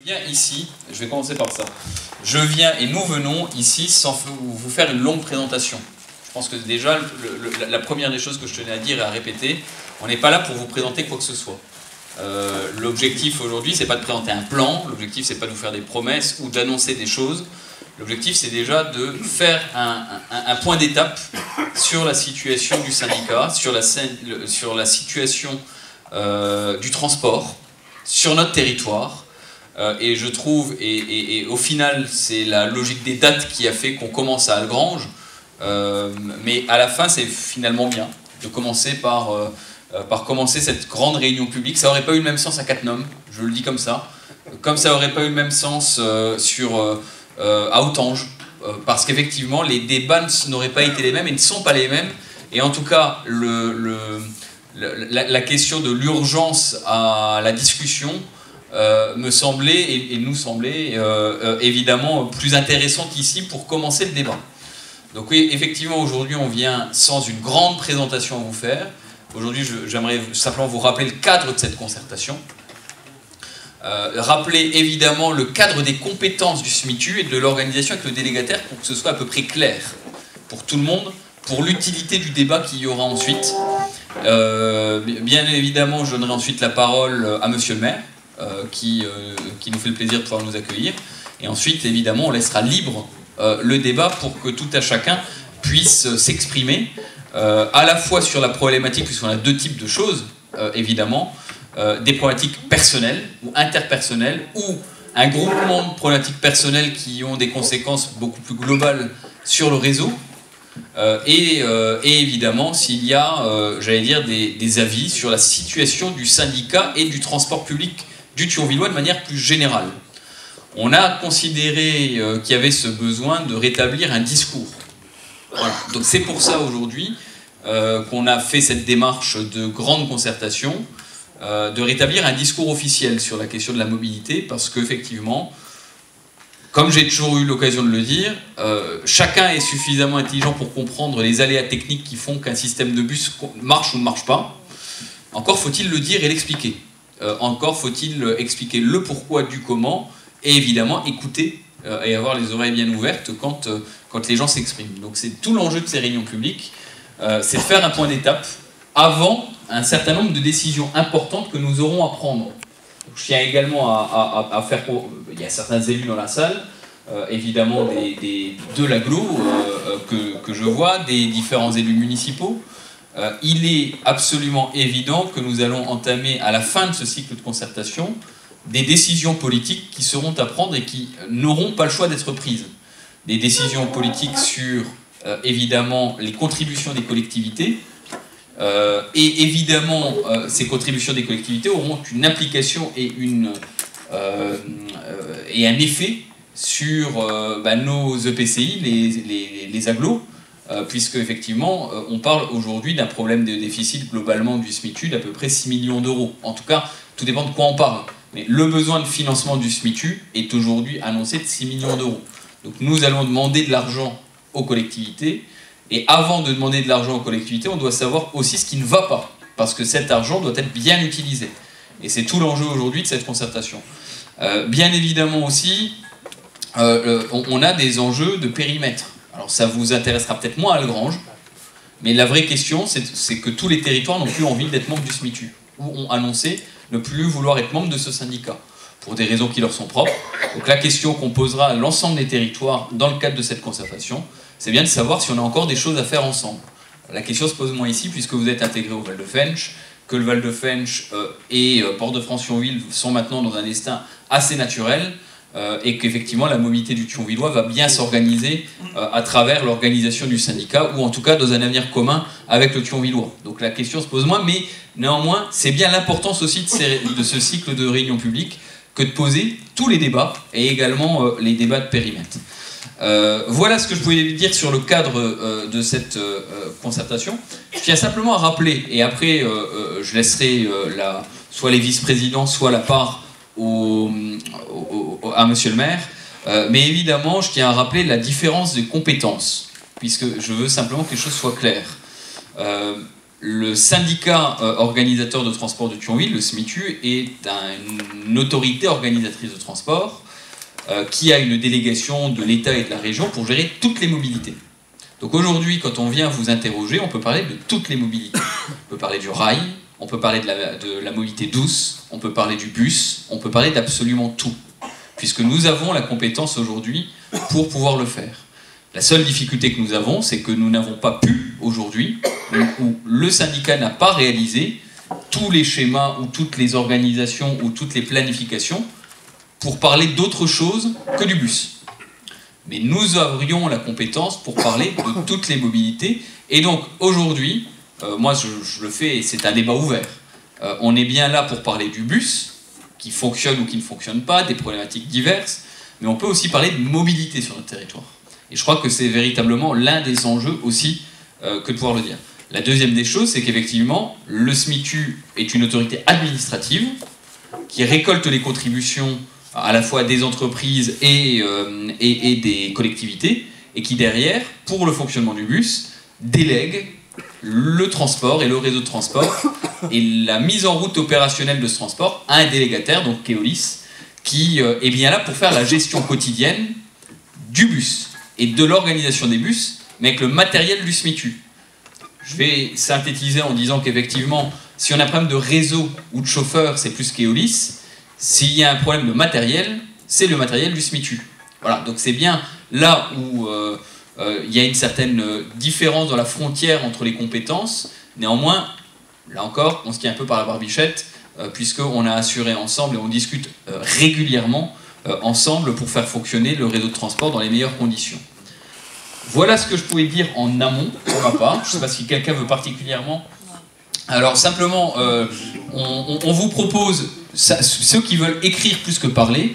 Je viens ici, je vais commencer par ça. Je viens et nous venons ici sans vous faire une longue présentation. Je pense que déjà, la première des choses que je tenais à dire et à répéter, on n'est pas là pour vous présenter quoi que ce soit. L'objectif aujourd'hui, c'est pas de présenter un plan, l'objectif c'est pas de vous faire des promesses ou d'annoncer des choses. L'objectif c'est déjà de faire un point d'étape sur la situation du syndicat, sur la situation du transport, sur notre territoire. Et je trouve, et au final, c'est la logique des dates qui a fait qu'on commence à Algrange, mais à la fin, c'est finalement bien de commencer par commencer cette grande réunion publique. Ça n'aurait pas eu le même sens à Cattenom, je le dis comme ça ça n'aurait pas eu le même sens à Autange, parce qu'effectivement, les débats n'auraient pas été les mêmes et ne sont pas les mêmes, et en tout cas, la question de l'urgence à la discussion me semblait et nous semblait évidemment plus intéressante ici pour commencer le débat. Donc oui, effectivement, aujourd'hui, on vient sans une grande présentation à vous faire. Aujourd'hui, j'aimerais simplement vous rappeler le cadre de cette concertation. Rappeler évidemment le cadre des compétences du SMITU et de l'organisation avec le délégataire pour que ce soit à peu près clair pour tout le monde, pour l'utilité du débat qu'il y aura ensuite. Bien évidemment, je donnerai ensuite la parole à Monsieur le maire, qui nous fait le plaisir de pouvoir nous accueillir. Et ensuite, évidemment, on laissera libre le débat pour que tout à chacun puisse s'exprimer, à la fois sur la problématique, puisqu'on a deux types de choses, évidemment, des problématiques personnelles ou interpersonnelles, ou un groupement de problématiques personnelles qui ont des conséquences beaucoup plus globales sur le réseau, et évidemment, s'il y a, j'allais dire, des avis sur la situation du syndicat et du transport public du Thionvillois de manière plus générale. On a considéré qu'il y avait ce besoin de rétablir un discours. Voilà. Donc c'est pour ça aujourd'hui qu'on a fait cette démarche de grande concertation, de rétablir un discours officiel sur la question de la mobilité, parce qu'effectivement, comme j'ai toujours eu l'occasion de le dire, chacun est suffisamment intelligent pour comprendre les aléas techniques qui font qu'un système de bus marche ou ne marche pas. Encore faut-il le dire et l'expliquer. Encore faut-il expliquer le pourquoi du comment, et évidemment écouter et avoir les oreilles bien ouvertes quand les gens s'expriment. Donc c'est tout l'enjeu de ces réunions publiques, c'est de faire un point d'étape avant un certain nombre de décisions importantes que nous aurons à prendre. Donc, je tiens également à faire... Il y a certains élus dans la salle, évidemment de l'agglo que je vois, des différents élus municipaux. Il est absolument évident que nous allons entamer à la fin de ce cycle de concertation des décisions politiques qui seront à prendre et qui n'auront pas le choix d'être prises. Des décisions politiques sur, évidemment, les contributions des collectivités. Et évidemment, ces contributions des collectivités auront une implication et un effet sur nos EPCI, les agglos, puisque effectivement, on parle aujourd'hui d'un problème de déficit globalement du SMITU d'à peu près 6 millions d'euros. En tout cas, tout dépend de quoi on parle. Mais le besoin de financement du SMITU est aujourd'hui annoncé de 6 millions d'euros. Donc nous allons demander de l'argent aux collectivités. Et avant de demander de l'argent aux collectivités, on doit savoir aussi ce qui ne va pas. Parce que cet argent doit être bien utilisé. Et c'est tout l'enjeu aujourd'hui de cette concertation. Bien évidemment aussi, on a des enjeux de périmètre. Alors ça vous intéressera peut-être moins à Algrange, mais la vraie question, c'est que tous les territoires n'ont plus envie d'être membres du SMITU, ou ont annoncé ne plus vouloir être membres de ce syndicat, pour des raisons qui leur sont propres. Donc la question qu'on posera à l'ensemble des territoires dans le cadre de cette concertation, c'est bien de savoir si on a encore des choses à faire ensemble. La question se pose moins ici, puisque vous êtes intégré au Val de Fensch, que le Val de Fensch et Port-de-France-Thionville sont maintenant dans un destin assez naturel, et qu'effectivement la mobilité du Thionvillois va bien s'organiser à travers l'organisation du syndicat, ou en tout cas dans un avenir commun avec le Thionvillois. Donc la question se pose moins, mais néanmoins c'est bien l'importance aussi de ce cycle de réunions publiques que de poser tous les débats, et également les débats de périmètre. Voilà ce que je pouvais dire sur le cadre de cette concertation. Je tiens simplement à rappeler, et après je laisserai soit les vice-présidents, soit la part à Monsieur le maire, mais évidemment je tiens à rappeler la différence de compétences, puisque je veux simplement que les choses soient claires. le syndicat organisateur de transport de Thionville, le SMITU, est une autorité organisatrice de transport qui a une délégation de l'État et de la région pour gérer toutes les mobilités. Donc aujourd'hui, quand on vient vous interroger, on peut parler de toutes les mobilités. On peut parler du rail, on peut parler de la mobilité douce, on peut parler du bus, on peut parler d'absolument tout, puisque nous avons la compétence aujourd'hui pour pouvoir le faire. La seule difficulté que nous avons, c'est que nous n'avons pas pu, aujourd'hui, où le syndicat n'a pas réalisé tous les schémas ou toutes les organisations ou toutes les planifications pour parler d'autre chose que du bus. Mais nous aurions la compétence pour parler de toutes les mobilités. Et donc, aujourd'hui, moi je le fais, et c'est un débat ouvert. On est bien là pour parler du bus, qui fonctionne ou qui ne fonctionne pas, des problématiques diverses, mais on peut aussi parler de mobilité sur notre territoire. Et je crois que c'est véritablement l'un des enjeux aussi que de pouvoir le dire. La deuxième des choses, c'est qu'effectivement, le SMITU est une autorité administrative qui récolte les contributions à la fois des entreprises et des collectivités, et qui derrière, pour le fonctionnement du bus, délègue le transport et le réseau de transport et la mise en route opérationnelle de ce transport à un délégataire, donc Keolis, qui est bien là pour faire la gestion quotidienne du bus et de l'organisation des bus, mais avec le matériel du SMITU. Je vais synthétiser en disant qu'effectivement, si on a un problème de réseau ou de chauffeur, c'est plus Keolis. S'il y a un problème de matériel, c'est le matériel du SMITU. Voilà, donc c'est bien là où il y a une certaine différence dans la frontière entre les compétences. Néanmoins, là encore, on se tient un peu par la barbichette, puisqu'on a assuré ensemble et on discute régulièrement ensemble pour faire fonctionner le réseau de transport dans les meilleures conditions. Voilà ce que je pouvais dire en amont, pour ma part. Je ne sais pas si quelqu'un veut particulièrement... Alors simplement, on vous propose, ceux qui veulent écrire plus que parler,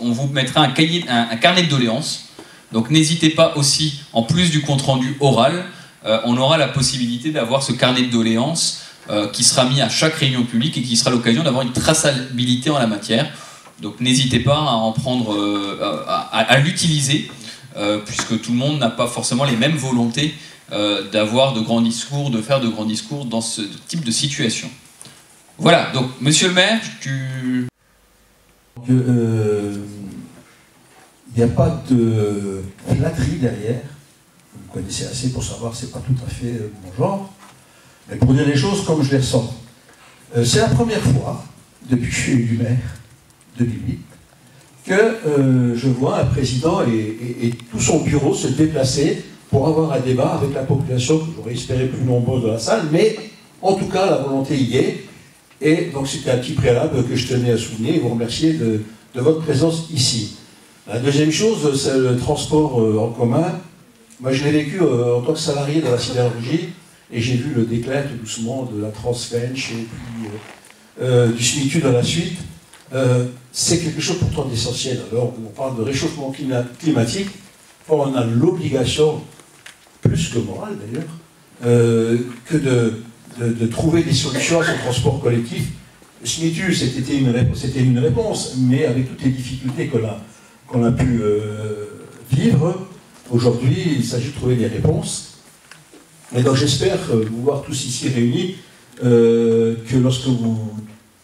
on vous mettra un carnet de doléances. Donc n'hésitez pas aussi, en plus du compte-rendu oral, on aura la possibilité d'avoir ce carnet de doléances qui sera mis à chaque réunion publique et qui sera l'occasion d'avoir une traçabilité en la matière. Donc n'hésitez pas à en prendre, à l'utiliser, puisque tout le monde n'a pas forcément les mêmes volontés d'avoir de grands discours, de faire de grands discours dans ce type de situation. Voilà, donc monsieur le maire, il n'y a pas de flatterie derrière. Vous me connaissez assez pour savoir que ce n'est pas tout à fait mon genre. Mais pour dire les choses comme je les ressens. C'est la première fois, depuis que je suis élu maire, 2008, que je vois un président et tout son bureau se déplacer pour avoir un débat avec la population, que j'aurais espéré plus nombreuse dans la salle, mais en tout cas la volonté y est. Et donc c'était un petit préalable que je tenais à souligner et vous remercier de votre présence ici. La deuxième chose, c'est le transport en commun. Moi je l'ai vécu en tant que salarié dans la sidérurgie et j'ai vu le déclin tout doucement de la Transfench et puis du SMITU dans la suite. C'est quelque chose pourtant d'essentiel. Alors on parle de réchauffement climatique, on a l'obligation, plus que morale d'ailleurs, que de trouver des solutions à ce transport collectif. Le SMITU, c'était une réponse, mais avec toutes les difficultés qu'on a pu vivre, aujourd'hui, il s'agit de trouver des réponses. Et donc j'espère vous voir tous ici réunis, que lorsque vous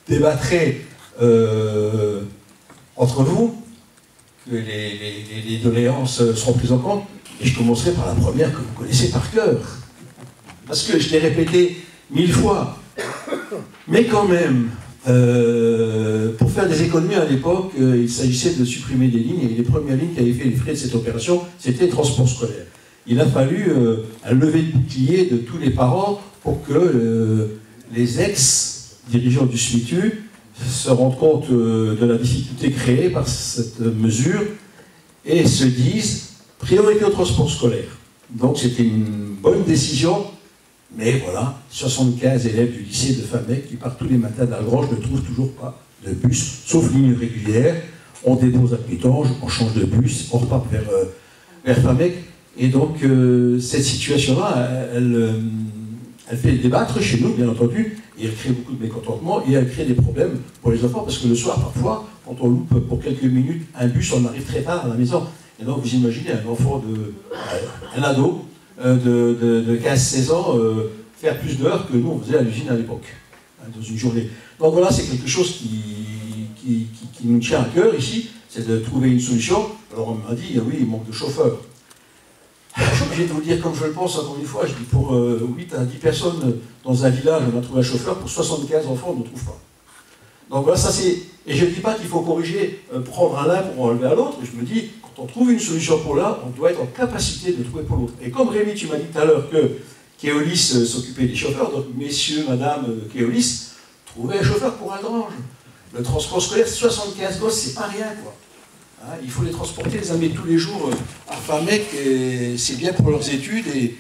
débattrez entre vous, que les doléances seront prises en compte. Et je commencerai par la première que vous connaissez par cœur. Parce que je l'ai répété 1000 fois. Mais quand même, pour faire des économies à l'époque, il s'agissait de supprimer des lignes. Et les premières lignes qui avaient fait les frais de cette opération, c'était le transport scolaire. Il a fallu un lever de bouclier de tous les parents pour que les ex-dirigeants du SMITU se rendent compte de la difficulté créée par cette mesure et se disent priorité au transport scolaire. Donc c'était une bonne décision, mais voilà, 75 élèves du lycée de Famec qui partent tous les matins d'Algrange ne trouvent toujours pas de bus, sauf ligne régulière. On dépose à Pétange, on change de bus, on repart vers Famec. Et donc cette situation-là, elle fait débattre chez nous, bien entendu, et elle crée beaucoup de mécontentement, et elle crée des problèmes pour les enfants, parce que le soir, parfois, quand on loupe pour quelques minutes un bus, on arrive très tard à la maison. Et donc vous imaginez un enfant, un ado de 15-16 ans, faire plus d'heures que nous on faisait à l'usine à l'époque, hein, dans une journée. Donc voilà, c'est quelque chose qui nous tient à cœur ici, c'est de trouver une solution. Alors on m'a dit, oui, il manque de chauffeurs. Je suis obligé de vous dire comme je le pense, encore une fois, je dis pour 8 à 10 personnes dans un village, on a trouvé un chauffeur, pour 75 enfants, on ne trouve pas. Donc voilà, ça c'est... Et je ne dis pas qu'il faut corriger, prendre à l'un pour enlever à l'autre, je me dis, quand on trouve une solution pour l'un, on doit être en capacité de trouver pour l'autre. Et comme Rémi, tu m'as dit tout à l'heure que Keolis s'occupait des chauffeurs, donc messieurs, madame Keolis, trouvez un chauffeur pour un Grange. Le transport scolaire, 75 gosses, c'est pas rien, quoi. Hein, il faut les transporter, les amener tous les jours à Famec, et c'est bien pour leurs études, et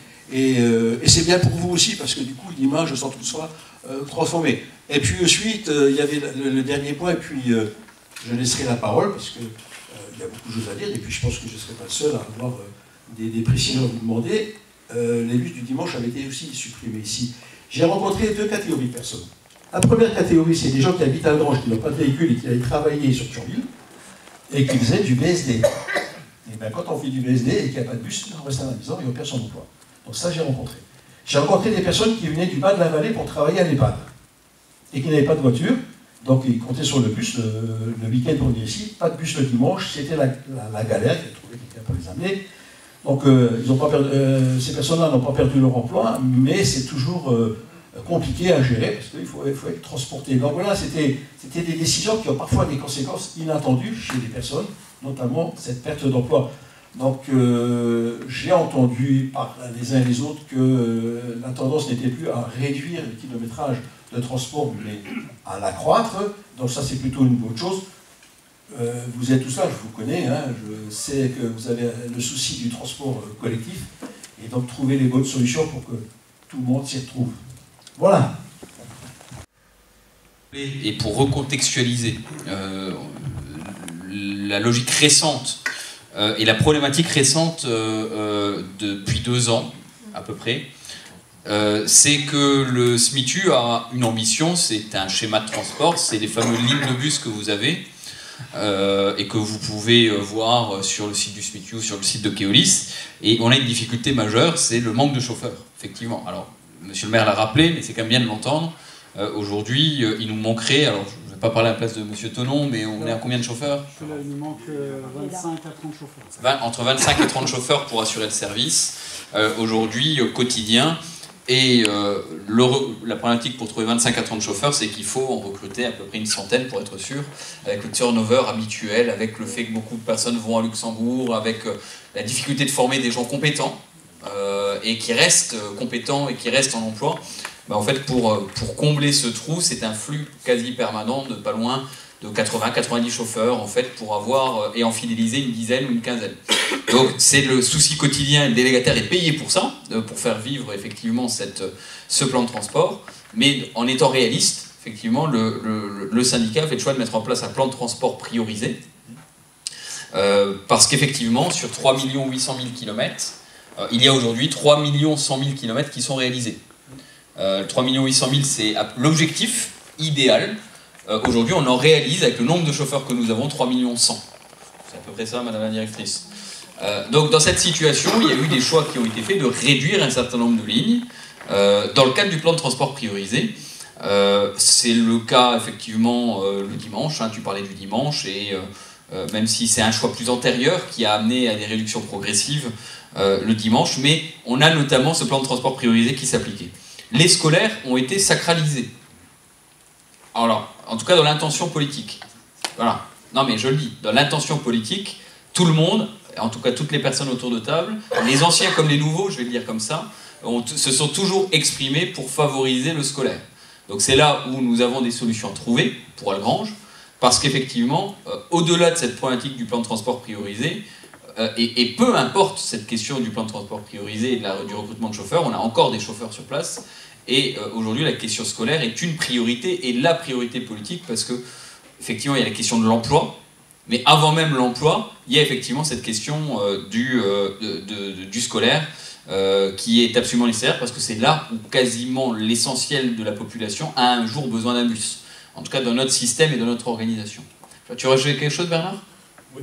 c'est bien pour vous aussi, parce que du coup, l'image, sans tout soit transformée. Et puis ensuite, il y avait le dernier point, et puis je laisserai la parole, parce qu'il y a beaucoup de choses à dire, et puis je pense que je ne serai pas le seul à avoir des précisions à vous demander. Les bus du dimanche avaient été aussi supprimés ici. J'ai rencontré 2 catégories de personnes. La première catégorie, c'est des gens qui habitent à Grange, qui n'ont pas de véhicule et qui allaient travailler sur Thionville, et qui faisaient du BSD. Et bien quand on fait du BSD et qu'il n'y a pas de bus, on reste à la maison et on perd son emploi. Donc ça, j'ai rencontré. J'ai rencontré des personnes qui venaient du bas de la vallée pour travailler à l'EHPAD, et qui n'avaient pas de voiture, donc ils comptaient sur le bus le week-end pour venir ici, pas de bus le dimanche, c'était la galère, il fallait trouver quelqu'un pour les amener. Donc ils ont pas perdu, ces personnes-là n'ont pas perdu leur emploi, mais c'est toujours compliqué à gérer parce qu'il faut être transporté. Donc voilà, c'était des décisions qui ont parfois des conséquences inattendues chez les personnes, notamment cette perte d'emploi. Donc j'ai entendu par les uns et les autres que la tendance n'était plus à réduire le kilométrage de transport, mais à l'accroître. Donc ça, c'est plutôt une bonne chose. Vous êtes tous là, je vous connais, hein, je sais que vous avez le souci du transport collectif, et donc trouver les bonnes solutions pour que tout le monde s'y retrouve. Voilà. Et pour recontextualiser la logique récente et la problématique récente depuis 2 ans, à peu près, c'est que le SMITU a une ambition, c'est un schéma de transport, c'est les fameuses lignes de bus que vous avez, et que vous pouvez voir sur le site du SMITU, sur le site de Keolis, et on a une difficulté majeure, c'est le manque de chauffeurs, effectivement. Alors, monsieur le maire l'a rappelé, mais c'est quand même bien de l'entendre. Aujourd'hui, il nous manquerait, alors je ne vais pas parler à la place de monsieur Tonon, mais on est à combien de chauffeurs? Il nous manque 25 à 30 chauffeurs. Entre 25 et 30 chauffeurs pour assurer le service, aujourd'hui, au quotidien. Et la problématique pour trouver 25 à 30 chauffeurs, c'est qu'il faut en recruter à peu près une centaine pour être sûr, avec le turnover habituel, avec le fait que beaucoup de personnes vont à Luxembourg, avec la difficulté de former des gens compétents, et qui restent compétents et qui restent en emploi. Ben en fait, pour combler ce trou, c'est un flux quasi permanent de pas loin de 80-90 chauffeurs, en fait, pour avoir et en fidéliser une dizaine ou une quinzaine. Donc c'est le souci quotidien, et le délégataire est payé pour ça, pour faire vivre effectivement ce plan de transport, mais en étant réaliste, effectivement, le syndicat fait le choix de mettre en place un plan de transport priorisé, parce qu'effectivement, sur 3 800 000 km, il y a aujourd'hui 3 100 000 km qui sont réalisés. 3 800 000, c'est l'objectif idéal. Aujourd'hui, on en réalise, avec le nombre de chauffeurs que nous avons, 3 100 000. C'est à peu près ça, madame la directrice. Donc, dans cette situation, il y a eu des choix qui ont été faits de réduire un certain nombre de lignes dans le cadre du plan de transport priorisé. C'est le cas, effectivement, le dimanche. Hein, tu parlais du dimanche, et même si c'est un choix plus antérieur qui a amené à des réductions progressives le dimanche, mais on a notamment ce plan de transport priorisé qui s'appliquait. Les scolaires ont été sacralisés. Alors, en tout cas dans l'intention politique. Voilà. Non mais je le dis, dans l'intention politique, tout le monde, en tout cas toutes les personnes autour de table, les anciens comme les nouveaux, je vais le dire comme ça, se sont toujours exprimés pour favoriser le scolaire. Donc c'est là où nous avons des solutions à trouver pour Algrange, parce qu'effectivement, au-delà de cette problématique du plan de transport priorisé, et peu importe cette question du plan de transport priorisé et du recrutement de chauffeurs, on a encore des chauffeurs sur place, et aujourd'hui la question scolaire est une priorité, et la priorité politique, parce que effectivement il y a la question de l'emploi, mais avant même l'emploi, il y a effectivement cette question du scolaire, qui est absolument nécessaire, parce que c'est là où quasiment l'essentiel de la population a un jour besoin d'un bus, en tout cas dans notre système et dans notre organisation. Tu aurais ajouté quelque chose, Bernard? Oui.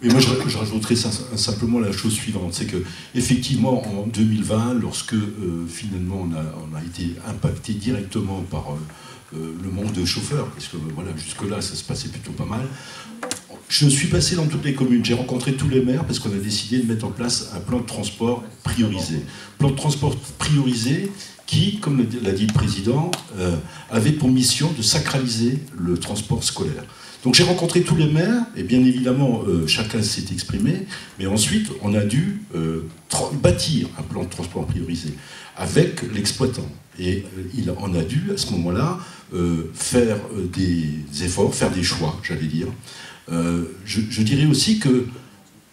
Mais moi, je rajouterais simplement la chose suivante, c'est que effectivement, en 2020, lorsque finalement on a été impacté directement par le manque de chauffeurs, parce que voilà, jusque-là, ça se passait plutôt pas mal. Je suis passé dans toutes les communes, j'ai rencontré tous les maires parce qu'on a décidé de mettre en place un plan de transport priorisé. Plan de transport priorisé qui, comme l'a dit le président, avait pour mission de sacraliser le transport scolaire. Donc j'ai rencontré tous les maires, et bien évidemment, chacun s'est exprimé, mais ensuite, on a dû bâtir un plan de transport priorisé avec l'exploitant. Et on a dû, à ce moment-là, faire des efforts, faire des choix, j'allais dire. Je dirais aussi que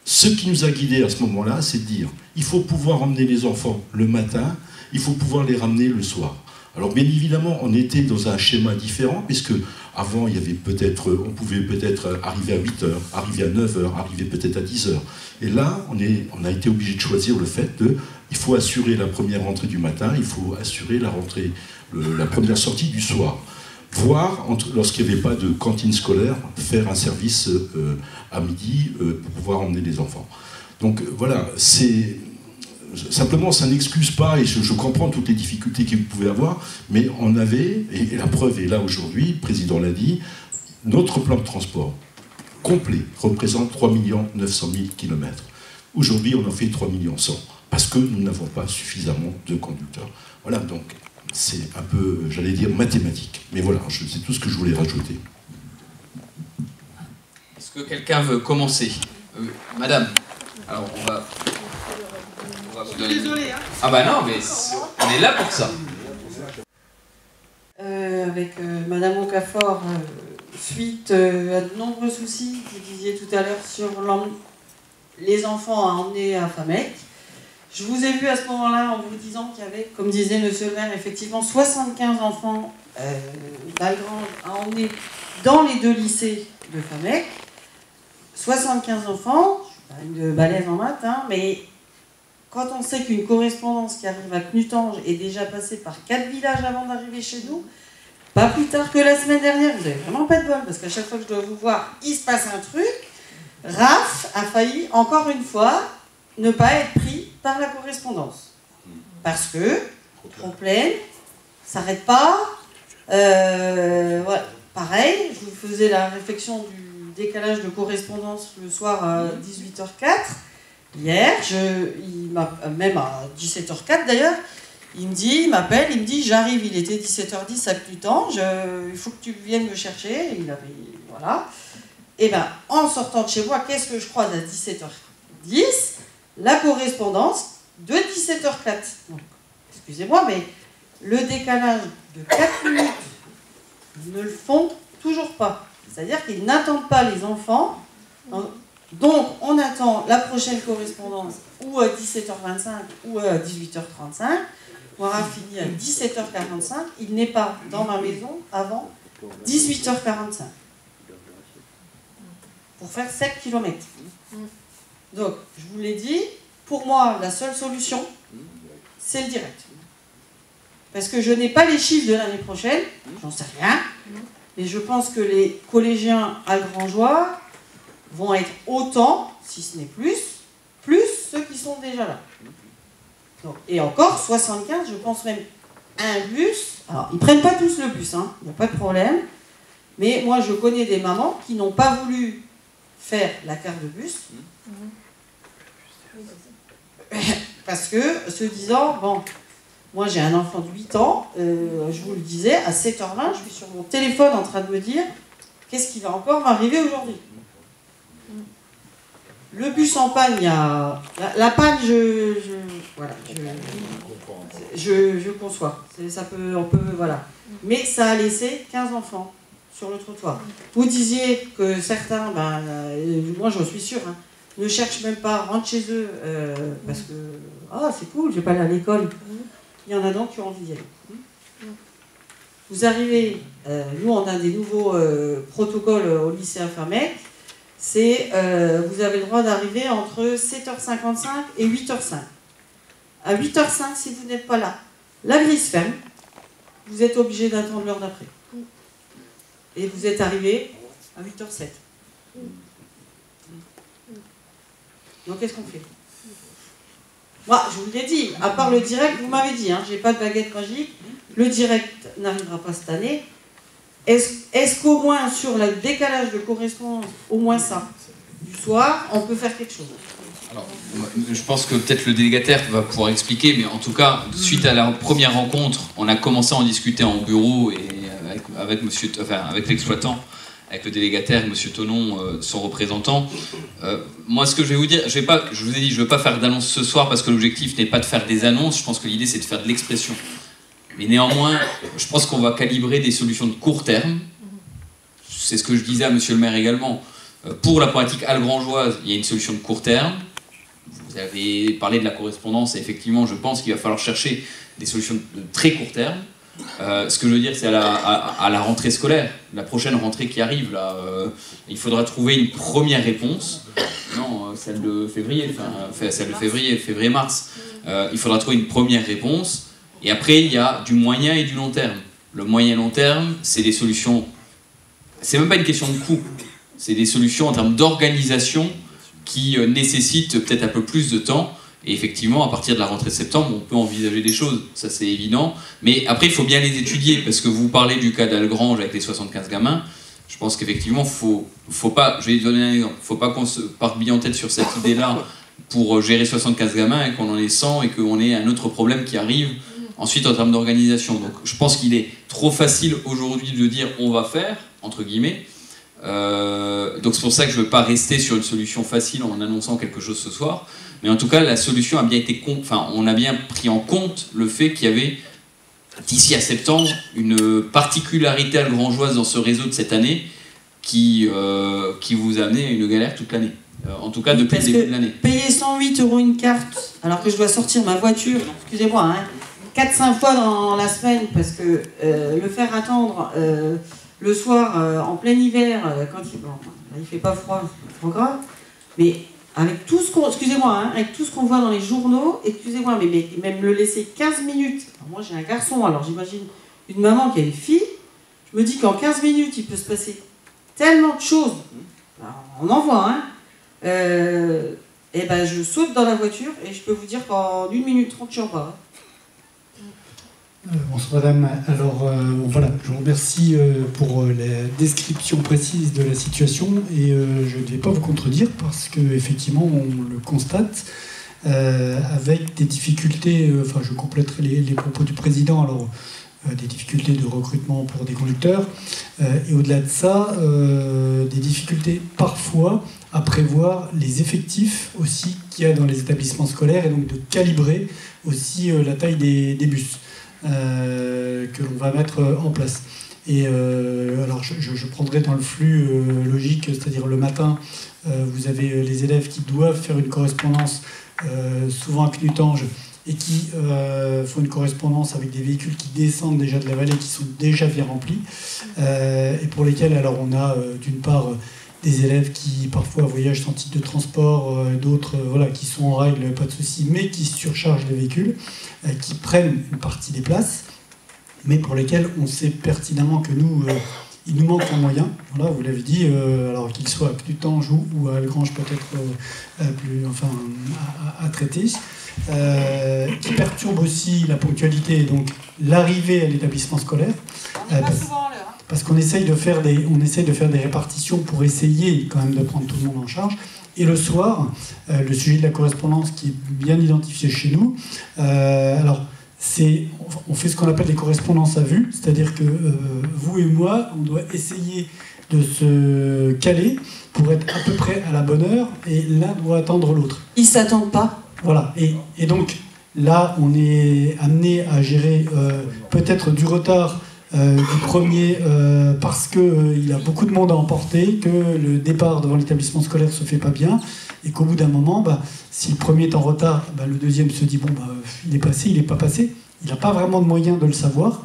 ce qui nous a guidés à ce moment-là, c'est de dire il faut pouvoir emmener les enfants le matin, il faut pouvoir les ramener le soir. Alors bien évidemment, on était dans un schéma différent, puisque avant, il y avait on pouvait peut-être arriver à 8h, arriver à 9h, arriver peut-être à 10h. Et là, on a été obligé de choisir le fait il faut assurer la première rentrée du matin, il faut assurer la première sortie du soir. Voire, lorsqu'il n'y avait pas de cantine scolaire, faire un service à midi pour pouvoir emmener les enfants. Donc voilà, simplement, ça n'excuse pas, et je comprends toutes les difficultés que vous pouvez avoir, mais on avait, et la preuve est là aujourd'hui, le président l'a dit, notre plan de transport complet représente 3 900 000 km. Aujourd'hui, on en fait 3 100 000, parce que nous n'avons pas suffisamment de conducteurs. Voilà, donc c'est un peu, j'allais dire, mathématique. Mais voilà, c'est tout ce que je voulais rajouter. Est-ce que quelqu'un veut commencer Madame, alors on va vous donner... Désolée, hein. Ah bah non, mais on est là pour ça. Avec Madame Okafor, suite à de nombreux soucis, vous disiez tout à l'heure, sur les enfants à emmener à Famec. Je vous ai vu à ce moment-là en vous disant qu'il y avait, comme disait Monsieur le maire, effectivement 75 enfants d'Algrange à emmener dans les 2 lycées de Famec. 75 enfants, je suis pas une balèze en maths, hein, mais quand on sait qu'une correspondance qui arrive à Knutange est déjà passée par 4 villages avant d'arriver chez nous, pas plus tard que la semaine dernière, vous n'avez vraiment pas de bol, parce qu'à chaque fois que je dois vous voir, il se passe un truc. Raph a failli, encore une fois, ne pas être pris par la correspondance. Parce que, trop pleine, ça s'arrête pas. Voilà. Pareil, je vous faisais la réflexion du décalage de correspondance le soir à 18h04. Hier, il m'a, même à 17h04 d'ailleurs, il m'appelle, il me dit j'arrive, il était 17h10 à Knutange, il faut que tu viennes me chercher. Il avait, voilà. Et bien, en sortant de chez moi, qu'est-ce que je croise à 17h10 ? La correspondance de 17h04. Donc, excusez-moi, mais le décalage de 4 minutes ne le font toujours pas. C'est-à-dire qu'ils n'attendent pas les enfants. Donc, on attend la prochaine correspondance ou à 17h25 ou à 18h35. On aura fini à 17h45. Il n'est pas dans ma maison avant 18h45. Pour faire 7 km. Donc, je vous l'ai dit, pour moi, la seule solution, c'est le direct. Parce que je n'ai pas les chiffres de l'année prochaine, j'en sais rien, mais je pense que les collégiens algrangeois vont être autant, si ce n'est plus ceux qui sont déjà là. Donc, et encore, 75, je pense même un bus. Alors, ils ne prennent pas tous le bus, hein, il n'y a pas de problème. Mais moi, je connais des mamans qui n'ont pas voulu faire la carte de bus. Parce que, se disant, bon, moi j'ai un enfant de 8 ans, je vous le disais, à 7h20, je suis sur mon téléphone en train de me dire, qu'est-ce qui va encore m'arriver aujourd'hui ? Le bus en panne, il y a... La panne, je conçois. On peut, voilà. Mais ça a laissé 15 enfants sur le trottoir. Vous disiez que certains, moi j'en suis sûre, hein, ne cherchent même pas, rentrent chez eux parce que c'est cool, je vais pas aller à l'école. Il y en a donc qui ont envie d'y aller. Vous arrivez, nous on a des nouveaux protocoles au lycée Famec, c'est vous avez le droit d'arriver entre 7h55 et 8h05. À 8h05, si vous n'êtes pas là, la grille se ferme, vous êtes obligé d'attendre l'heure d'après. Et vous êtes arrivé à 8h07. Donc qu'est-ce qu'on fait? Moi, je vous l'ai dit, à part le direct, vous m'avez dit, hein, j'ai pas de baguette magique, le direct n'arrivera pas cette année. Est-ce qu'au moins sur le décalage de correspondance, au moins ça, du soir, on peut faire quelque chose? Alors, je pense que peut-être le délégataire va pouvoir expliquer, mais en tout cas, suite à la première rencontre, on a commencé à en discuter en bureau et avec l'exploitant, avec le délégataire, monsieur Tonon, son représentant. Moi, ce que je vais vous dire, je vous ai dit, je ne veux pas faire d'annonce ce soir parce que l'objectif n'est pas de faire des annonces, je pense que l'idée c'est de faire de l'expression. Mais néanmoins, je pense qu'on va calibrer des solutions de court terme. C'est ce que je disais à monsieur le maire également. Pour la problématique algrangeoise, il y a une solution de court terme. Vous avez parlé de la correspondance, et effectivement, je pense qu'il va falloir chercher des solutions de très court terme. Ce que je veux dire, c'est à la rentrée scolaire, la prochaine rentrée qui arrive, là, il faudra trouver une première réponse. Non, celle de février, celle de février-mars. Il faudra trouver une première réponse. Et après, il y a du moyen et du long terme. Le moyen et long terme, c'est des solutions... C'est même pas une question de coût. C'est des solutions en termes d'organisation qui nécessitent peut-être un peu plus de temps. Et effectivement, à partir de la rentrée de septembre, on peut envisager des choses, ça c'est évident. Mais après, il faut bien les étudier, parce que vous parlez du cas d'Algrange avec les 75 gamins. Je pense qu'effectivement, faut pas, je vais donner un exemple, faut pas qu'on se parte bien en tête sur cette idée-là pour gérer 75 gamins et qu'on en ait 100 et qu'on ait un autre problème qui arrive ensuite en termes d'organisation. Donc je pense qu'il est trop facile aujourd'hui de dire on va faire, entre guillemets. Donc c'est pour ça que je ne veux pas rester sur une solution facile en annonçant quelque chose ce soir. Mais en tout cas, la solution a bien été... on a bien pris en compte le fait qu'il y avait, d'ici à septembre, une particularité algrangeoise dans ce réseau de cette année qui vous a amené à une galère toute l'année. En tout cas, depuis le début de l'année. Payer 108 € une carte, alors que je dois sortir ma voiture, excusez-moi, hein, 4-5 fois dans la semaine, parce que le faire attendre le soir, en plein hiver, quand il fait pas froid, c'est trop grave, mais... Avec tout ce qu'on, excusez-moi, hein, avec tout ce qu'on voit dans les journaux, excusez-moi, mais même le laisser 15 minutes. Alors moi j'ai un garçon, alors j'imagine une maman qui a une fille, je me dis qu'en 15 minutes il peut se passer tellement de choses. Alors, on en voit, hein. Et ben je saute dans la voiture et je peux vous dire qu'en 1 minute 30 je suis en bas. Bonsoir madame, alors voilà, je vous remercie pour la description précise de la situation et je ne vais pas vous contredire parce qu'effectivement on le constate avec des difficultés, enfin je compléterai les propos du président, alors des difficultés de recrutement pour des conducteurs et au-delà de ça, des difficultés parfois à prévoir les effectifs aussi qu'il y a dans les établissements scolaires et donc de calibrer aussi la taille des bus. Que l'on va mettre en place. Et alors je prendrai dans le flux logique, c'est-à-dire le matin, vous avez les élèves qui doivent faire une correspondance, souvent à Knutange, et qui font une correspondance avec des véhicules qui descendent déjà de la vallée, qui sont déjà bien remplis, et pour lesquels alors on a d'une part des élèves qui parfois voyagent sans titre de transport, d'autres voilà, qui sont en règle, pas de souci, mais qui surchargent les véhicules, qui prennent une partie des places, mais pour lesquels on sait pertinemment que nous, il nous manque un moyen, voilà, vous l'avez dit, alors qu'il soit à Knutange ou à Algrange peut-être à traiter, qui perturbe aussi la ponctualité, donc l'arrivée à l'établissement scolaire. On n'est pas souvent en l'heure. Parce qu'on essaye de faire des répartitions pour essayer quand même de prendre tout le monde en charge. Et le soir, le sujet de la correspondance qui est bien identifié chez nous, alors on fait ce qu'on appelle des correspondances à vue, c'est-à-dire que vous et moi, on doit essayer de se caler pour être à peu près à la bonne heure, et l'un doit attendre l'autre. Ils ne s'attendent pas. Voilà, et donc là, on est amené à gérer peut-être du retard du premier parce qu'il a beaucoup de monde à emporter, que le départ devant l'établissement scolaire se fait pas bien, et qu'au bout d'un moment, si le premier est en retard, le deuxième se dit il est passé, il n'est pas passé, il n'a pas vraiment de moyen de le savoir.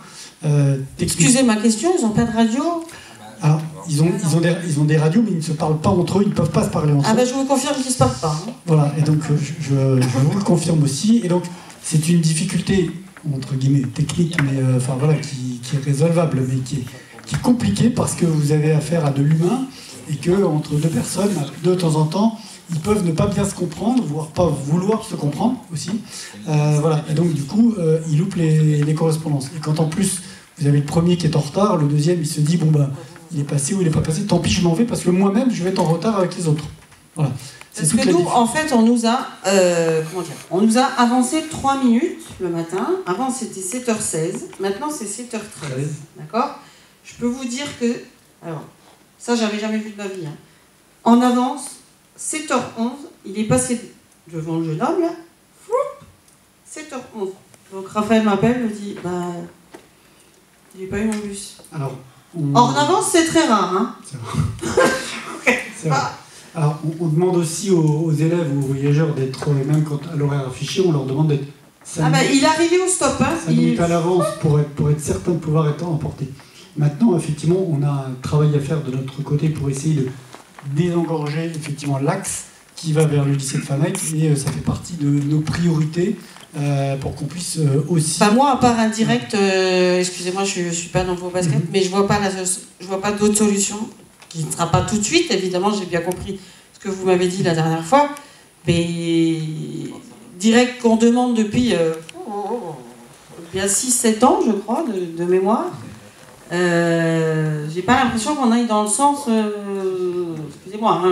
Excusez ma question, ils n'ont pas de radio? Alors, ils ont des radios, mais ils ne se parlent pas entre eux, ils ne peuvent pas se parler entre eux. Je vous confirme qu'ils ne se parlent pas. Hein. Voilà, et donc je vous le confirme aussi, et donc c'est une difficulté entre guillemets technique, mais qui est résolvable, mais qui est compliquée parce que vous avez affaire à de l'humain et que entre deux personnes, de temps en temps, ils peuvent ne pas bien se comprendre, voire pas vouloir se comprendre aussi. Voilà. Et donc du coup, ils loupent les correspondances. Et quand en plus, vous avez le premier qui est en retard, le deuxième, il se dit, bon ben, il est passé ou il n'est pas passé, tant pis, je m'en vais, parce que moi-même, je vais être en retard avec les autres. Voilà. Parce que nous, en fait, on nous a avancé 3 minutes le matin. Avant, c'était 7h16. Maintenant, c'est 7h13. D'accord? Je peux vous dire que... Alors, ça, j'avais jamais vu de ma vie. Hein. En avance, 7h11, il est passé devant le jeune homme, là. 7h11. Donc, Raphaël m'appelle, me dit, bah... il n'a pas eu mon bus. Alors, en avance, c'est très rare. Hein. C'est vrai. Alors, on demande aussi aux élèves ou aux voyageurs d'être, même quand à l'horaire affiché, on leur demande d'être 5 minutes, il est arrivé au stop. Hein. 5 minutes à l'avance pour être certain de pouvoir être emporté. Maintenant, effectivement, on a un travail à faire de notre côté pour essayer de désengorger effectivement l'axe qui va vers le lycée de Famec, et ça fait partie de nos priorités pour qu'on puisse aussi... Bah moi, à part un direct, excusez-moi, je ne suis pas dans vos baskets, mais je vois pas d'autre solution, qui ne sera pas tout de suite, évidemment, j'ai bien compris ce que vous m'avez dit la dernière fois, mais direct qu'on demande depuis bien 6-7 ans, je crois, de mémoire. J'ai pas l'impression qu'on aille dans le sens, excusez-moi,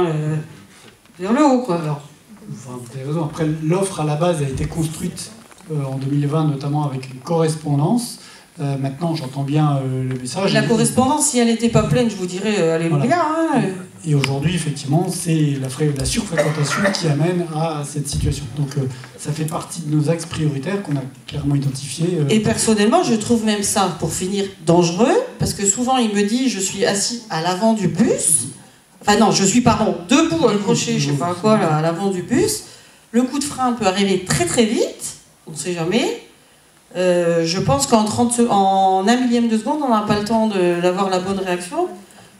vers le haut, quoi. Alors. Enfin, vous avez raison. Après, l'offre à la base a été construite en 2020, notamment avec une correspondance. Maintenant, j'entends bien le message. La correspondance, si elle n'était pas pleine, je vous dirais alléluia. Voilà. Hein. Et aujourd'hui, effectivement, c'est la surfréquentation qui amène à cette situation. Donc, ça fait partie de nos axes prioritaires qu'on a clairement identifiés. Et personnellement, je trouve même ça, pour finir, dangereux, parce que souvent, il me dit, je suis assis à l'avant du bus. Enfin non, je suis, debout, accroché, je sais pas quoi, là, à l'avant du bus. Le coup de frein peut arriver très très vite, on ne sait jamais. Je pense qu'en 1 millième de seconde, on n'a pas le temps d'avoir la bonne réaction.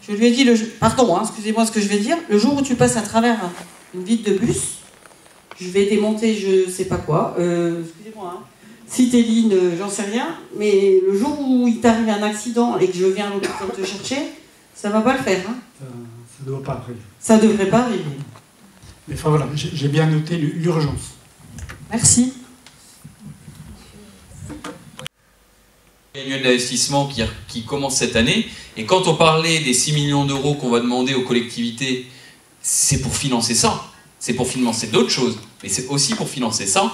Je lui ai dit, pardon, excusez-moi ce que je vais dire, le jour où tu passes à travers une vitre de bus, je vais démonter je sais pas quoi, excusez-moi, hein, Citéline, j'en sais rien, mais le jour où il t'arrive un accident et que je viens à l'hôpital te chercher, ça va pas le faire. Hein. Ça ne doit pas arriver. Ça devrait pas arriver. Mais enfin voilà, j'ai bien noté l'urgence. Merci. Il y a une annuel d'investissement qui commence cette année, et quand on parlait des 6 millions d'euros qu'on va demander aux collectivités, c'est pour financer ça, c'est pour financer d'autres choses, mais c'est aussi pour financer ça,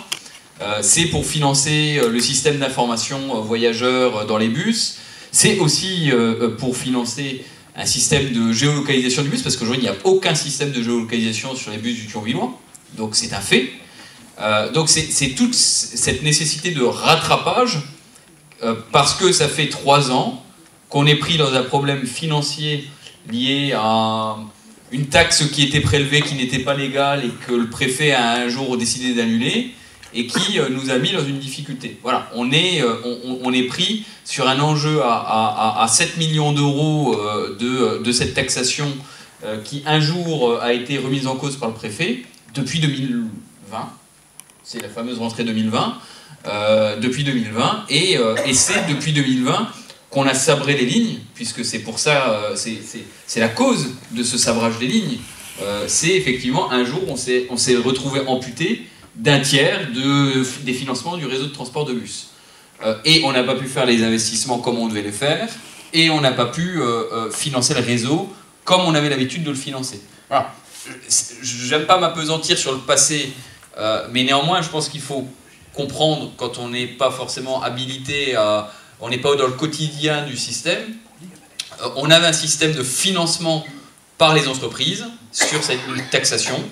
c'est pour financer le système d'information voyageurs dans les bus, c'est aussi pour financer un système de géolocalisation du bus, parce qu'aujourd'hui il n'y a aucun système de géolocalisation sur les bus du Thionvillois, donc c'est un fait. Donc c'est toute cette nécessité de rattrapage, parce que ça fait 3 ans qu'on est pris dans un problème financier lié à une taxe qui était prélevée, qui n'était pas légale, et que le préfet a un jour décidé d'annuler, et qui nous a mis dans une difficulté. Voilà, on est pris sur un enjeu à 7 millions d'euros de cette taxation qui un jour a été remise en cause par le préfet depuis 2020. C'est la fameuse rentrée 2020. Depuis 2020, et c'est depuis 2020 qu'on a sabré les lignes, puisque c'est pour ça, c'est la cause de ce sabrage des lignes. C'est effectivement un jour on s'est retrouvé amputé d'un tiers des financements du réseau de transport de bus. Et on n'a pas pu faire les investissements comme on devait les faire, et on n'a pas pu financer le réseau comme on avait l'habitude de le financer. Voilà. J'aime pas m'apesantir sur le passé, mais néanmoins je pense qu'il faut comprendre, quand on n'est pas forcément habilité, on n'est pas dans le quotidien du système. On avait un système de financement par les entreprises sur cette taxation,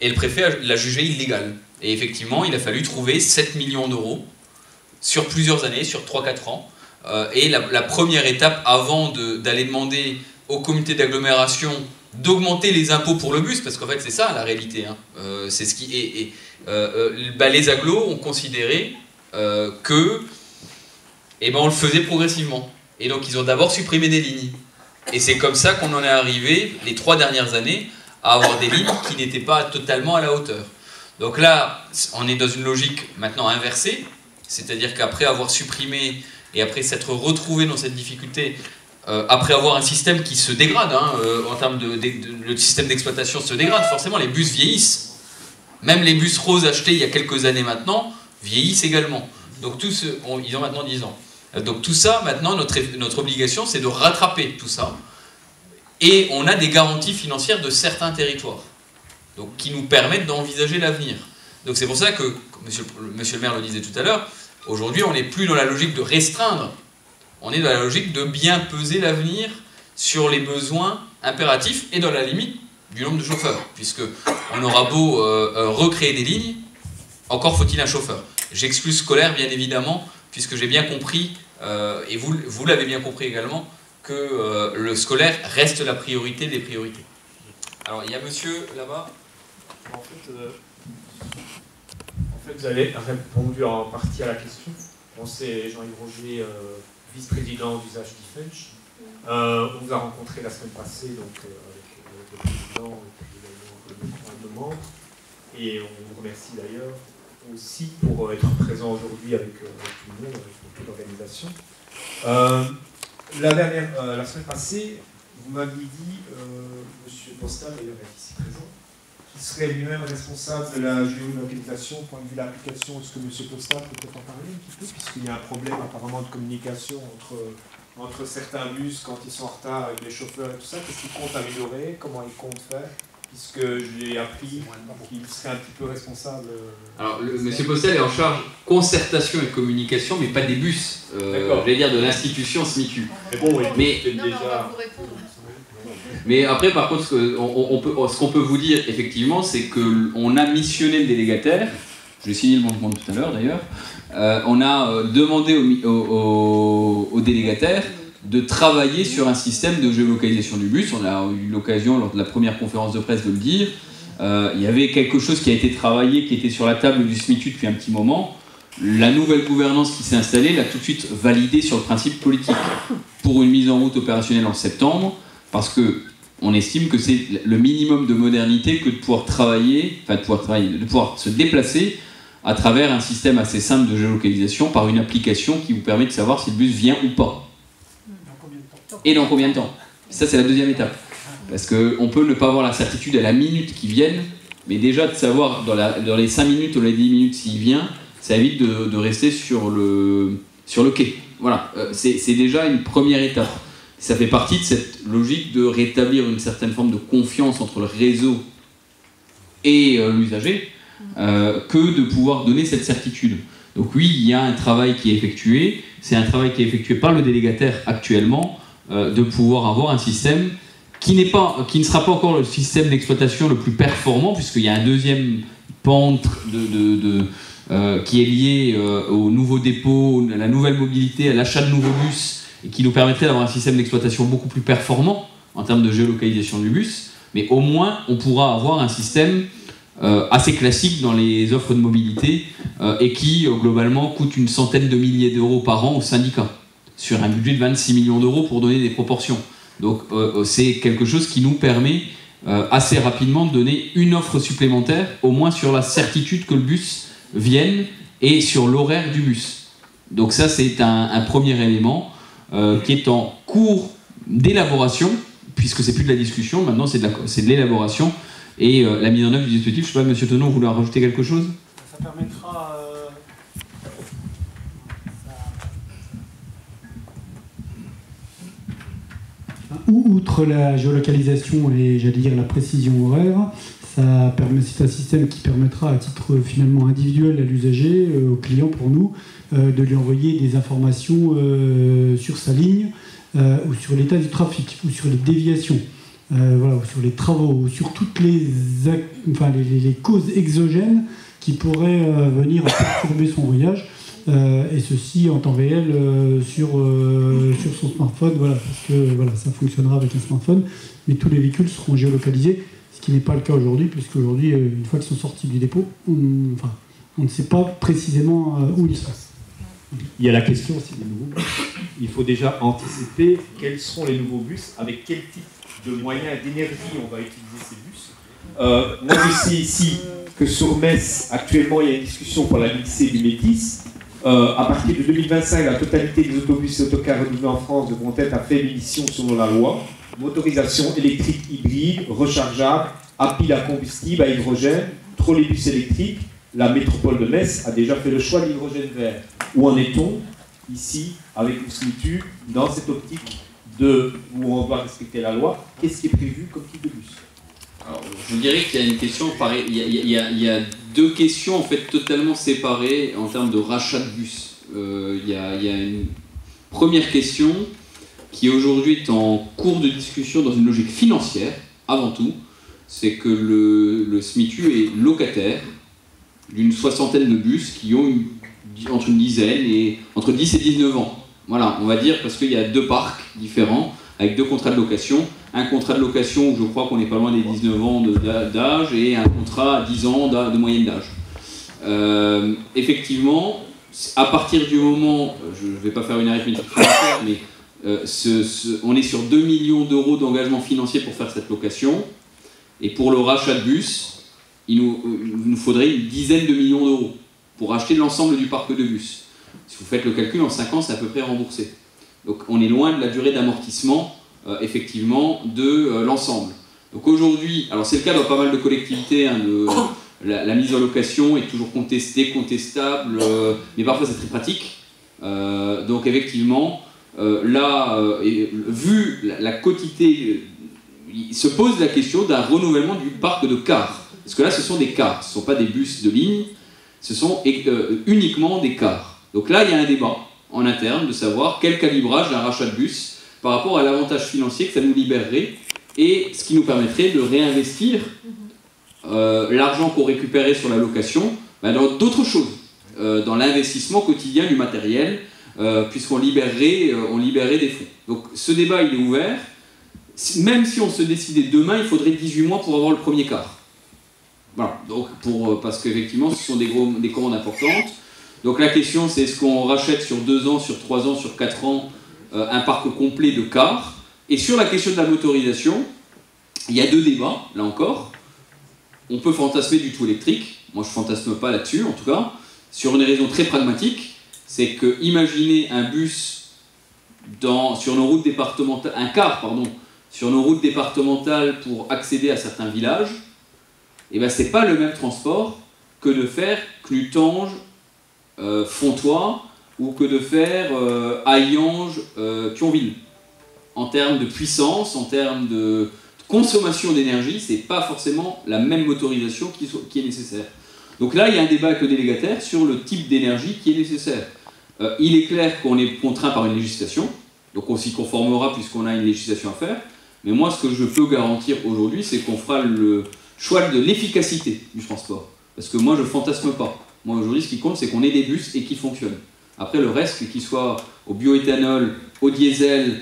et le préfet l'a jugé illégal. Et effectivement, il a fallu trouver 7 millions d'euros sur plusieurs années, sur 3-4 ans. Et la première étape, avant d'aller demander aux comités d'agglomération d'augmenter les impôts pour le bus, parce qu'en fait c'est ça la réalité, hein. C'est ce qui est... les agglos ont considéré que on le faisait progressivement, et donc ils ont d'abord supprimé des lignes, et c'est comme ça qu'on en est arrivé les 3 dernières années à avoir des lignes qui n'étaient pas totalement à la hauteur. Donc là on est dans une logique maintenant inversée, c'est-à-dire qu'après avoir supprimé et après s'être retrouvé dans cette difficulté, après avoir un système qui se dégrade, hein, en termes le système d'exploitation se dégrade, forcément les bus vieillissent. Même les bus roses achetés il y a quelques années maintenant vieillissent également. Donc ils ont maintenant 10 ans. Donc tout ça, maintenant, notre obligation, c'est de rattraper tout ça. Et on a des garanties financières de certains territoires, donc, qui nous permettent d'envisager l'avenir. Donc c'est pour ça que, monsieur le maire le disait tout à l'heure, aujourd'hui on n'est plus dans la logique de restreindre, on est dans la logique de bien peser l'avenir sur les besoins impératifs et dans la limite du nombre de chauffeurs, puisque on aura beau recréer des lignes, encore faut-il un chauffeur. J'exclus scolaire bien évidemment, puisque j'ai bien compris, et vous l'avez bien compris également, que le scolaire reste la priorité des priorités. Alors il y a monsieur là-bas. En fait, vous avez répondu en partie à la question. Bon, c'est Jean-Yves Roger, vice-président d'Usage Defense. On vous a rencontré la semaine passée donc, avec le président et également le membres. Et on vous remercie d'ailleurs aussi pour être présent aujourd'hui avec tout le monde, avec toute l'organisation. La semaine passée, vous m'aviez dit, M. Postal, d'ailleurs ici présent, qui serait lui-même responsable de la géolocalisation au point de vue de l'application. Est-ce que M. Postal peut peut-être en parler un petit peu, puisqu'il y a un problème apparemment de communication entre certains bus quand ils sont en retard avec les chauffeurs et tout ça. Qu'est-ce qu'ils comptent améliorer? Comment ils comptent faire? Puisque j'ai appris qu'il serait un petit peu responsable. Alors, M. Postel est en charge concertation et communication, mais pas des bus. J'allais dire de l'institution SMICU. Mais bon, oui, mais déjà... on va vous répondre. Mais après, par contre, ce qu'on peut vous dire, effectivement, c'est qu'on a missionné le délégataire. Je vais signer le manquement tout à l'heure, d'ailleurs. On a demandé au délégataire de travailler sur un système de géolocalisation du bus. On a eu l'occasion, lors de la première conférence de presse, de le dire. Il y avait quelque chose qui a été travaillé, qui était sur la table du SMICU depuis un petit moment. La nouvelle gouvernance qui s'est installée l'a tout de suite validé sur le principe politique pour une mise en route opérationnelle en septembre, parce qu'on estime que c'est le minimum de modernité que de pouvoir de pouvoir se déplacer à travers un système assez simple de géolocalisation par une application qui vous permet de savoir si le bus vient ou pas. Et dans combien de temps? Ça, c'est la deuxième étape. Parce qu'on peut ne pas avoir la certitude à la minute qui vienne, mais déjà de savoir dans les 5 minutes ou les 10 minutes s'il vient, ça évite de rester sur le quai. Voilà, c'est déjà une première étape. Ça fait partie de cette logique de rétablir une certaine forme de confiance entre le réseau et l'usager, que de pouvoir donner cette certitude. Donc oui, il y a un travail qui est effectué, c'est un travail qui est effectué par le délégataire actuellement, de pouvoir avoir un système qui ne sera pas encore le système d'exploitation le plus performant, puisqu'il y a un deuxième pan qui est lié au nouveau dépôt, à la nouvelle mobilité, à l'achat de nouveaux bus, et qui nous permettrait d'avoir un système d'exploitation beaucoup plus performant en termes de géolocalisation du bus, mais au moins on pourra avoir un système assez classique dans les offres de mobilité et qui globalement coûte une centaine de milliers d'euros par an aux syndicats, sur un budget de 26 millions d'euros pour donner des proportions. Donc c'est quelque chose qui nous permet assez rapidement de donner une offre supplémentaire, au moins sur la certitude que le bus vienne et sur l'horaire du bus. Donc ça c'est un premier élément qui est en cours d'élaboration, puisque c'est plus de la discussion, maintenant c'est de l'élaboration et la mise en œuvre du dispositif. Je ne sais pas, M. Tonneau, vous voulez rajouter quelque chose? Ça permettra... Outre la géolocalisation et, j'allais dire, la précision horaire, c'est un système qui permettra à titre finalement individuel à l'usager, au client pour nous, de lui envoyer des informations sur sa ligne, ou sur l'état du trafic, ou sur les déviations, voilà, ou sur les travaux, ou sur toutes les causes exogènes qui pourraient venir perturber son voyage. Et ceci en temps réel sur son smartphone, voilà, parce que voilà, ça fonctionnera avec un smartphone, mais tous les véhicules seront géolocalisés, ce qui n'est pas le cas aujourd'hui, puisque aujourd'hui, une fois qu'ils sont sortis du dépôt, on ne sait pas précisément où ils sont. Il y a la question aussi des nouveaux bus. Il faut déjà anticiper quels seront les nouveaux bus, avec quel type de moyens d'énergie on va utiliser ces bus. Moi je sais ici que sur Metz, actuellement il y a une discussion pour la mixée du Métis. À partir de 2025, la totalité des autobus et autocars renouvelés en France devront être à faible émission selon la loi. Motorisation électrique hybride, rechargeable, à pile à combustible, à hydrogène, trolleybus électrique. La métropole de Metz a déjà fait le choix de l'hydrogène vert. Où en est-on ici avec le SMITU dans cette optique où on doit respecter la loi? Qu'est-ce qui est prévu comme type de bus? Alors, je vous dirais qu'il y a une question, il y a deux questions en fait totalement séparées en termes de rachat de bus. Il y a une première question qui aujourd'hui est en cours de discussion dans une logique financière, avant tout, c'est que le SMITU est locataire d'une soixantaine de bus qui ont entre une dizaine et entre 10 et 19 ans. Voilà, on va dire, parce qu'il y a deux parcs différents, avec deux contrats de location. Un contrat de location où je crois qu'on n'est pas loin des 19 ans d'âge et un contrat à 10 ans de moyenne d'âge. Effectivement, à partir du moment, je ne vais pas faire une arithmétique financière, mais on est sur 2 millions d'euros d'engagement financier pour faire cette location. Et pour le rachat de bus, il nous faudrait une dizaine de millions d'euros pour acheter l'ensemble du parc de bus. Si vous faites le calcul, en 5 ans, c'est à peu près remboursé. Donc on est loin de la durée d'amortissement, effectivement, de l'ensemble. Donc aujourd'hui, alors c'est le cas dans pas mal de collectivités, hein, la mise en location est toujours contestée, contestable, mais parfois c'est très pratique. Donc effectivement, vu la quotité, il se pose la question d'un renouvellement du parc de cars. Parce que là, ce sont des cars, ce ne sont pas des bus de ligne, ce sont uniquement des cars. Donc là, il y a un débat en interne de savoir quel calibrage d'un rachat de bus par rapport à l'avantage financier que ça nous libérerait et ce qui nous permettrait de réinvestir l'argent qu'on récupérait sur la location dans d'autres choses, dans l'investissement quotidien du matériel, puisqu'on libérerait des fonds. Donc ce débat, il est ouvert. Même si on se décidait demain, il faudrait 18 mois pour avoir le premier car. Voilà, donc parce qu'effectivement, ce sont des commandes importantes. Donc la question, c'est est-ce qu'on rachète sur 2 ans, sur 3 ans, sur 4 ans un parc complet de cars? Et sur la question de la motorisation, il y a deux débats, là encore. On peut fantasmer du tout électrique. Moi, je ne fantasme pas là-dessus, en tout cas. Sur une raison très pragmatique, c'est que imaginez un bus sur nos routes départementales, un car, pardon, sur nos routes départementales pour accéder à certains villages, et ben c'est pas le même transport que de faire Clutange, Fontois, ou que de faire Haillange, Thionville. En termes de puissance, en termes de consommation d'énergie, c'est pas forcément la même motorisation qui est nécessaire. Donc là, il y a un débat avec le délégataire sur le type d'énergie qui est nécessaire. Il est clair qu'on est contraint par une législation, donc on s'y conformera puisqu'on a une législation à faire. Mais moi, ce que je peux garantir aujourd'hui, c'est qu'on fera le choix de l'efficacité du transport. Parce que moi, je ne fantasme pas. Moi, aujourd'hui, ce qui compte, c'est qu'on ait des bus et qu'ils fonctionnent. Après, le reste, qu'il soit au bioéthanol, au diesel,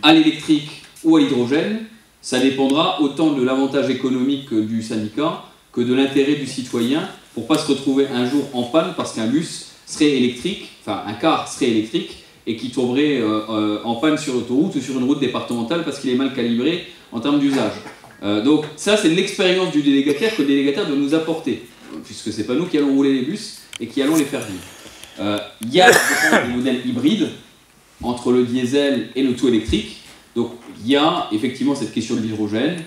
à l'électrique ou à l'hydrogène, ça dépendra autant de l'avantage économique du syndicat que de l'intérêt du citoyen pour ne pas se retrouver un jour en panne parce qu'un bus serait électrique, enfin un car serait électrique, et qui tomberait en panne sur l'autoroute ou sur une route départementale parce qu'il est mal calibré en termes d'usage. Donc ça, c'est l'expérience du délégataire que le délégataire doit nous apporter, puisque c'est pas nous qui allons rouler les bus et qui allons les faire vivre. Il y a des modèles hybrides entre le diesel et le tout électrique. Donc il y a effectivement cette question de l'hydrogène.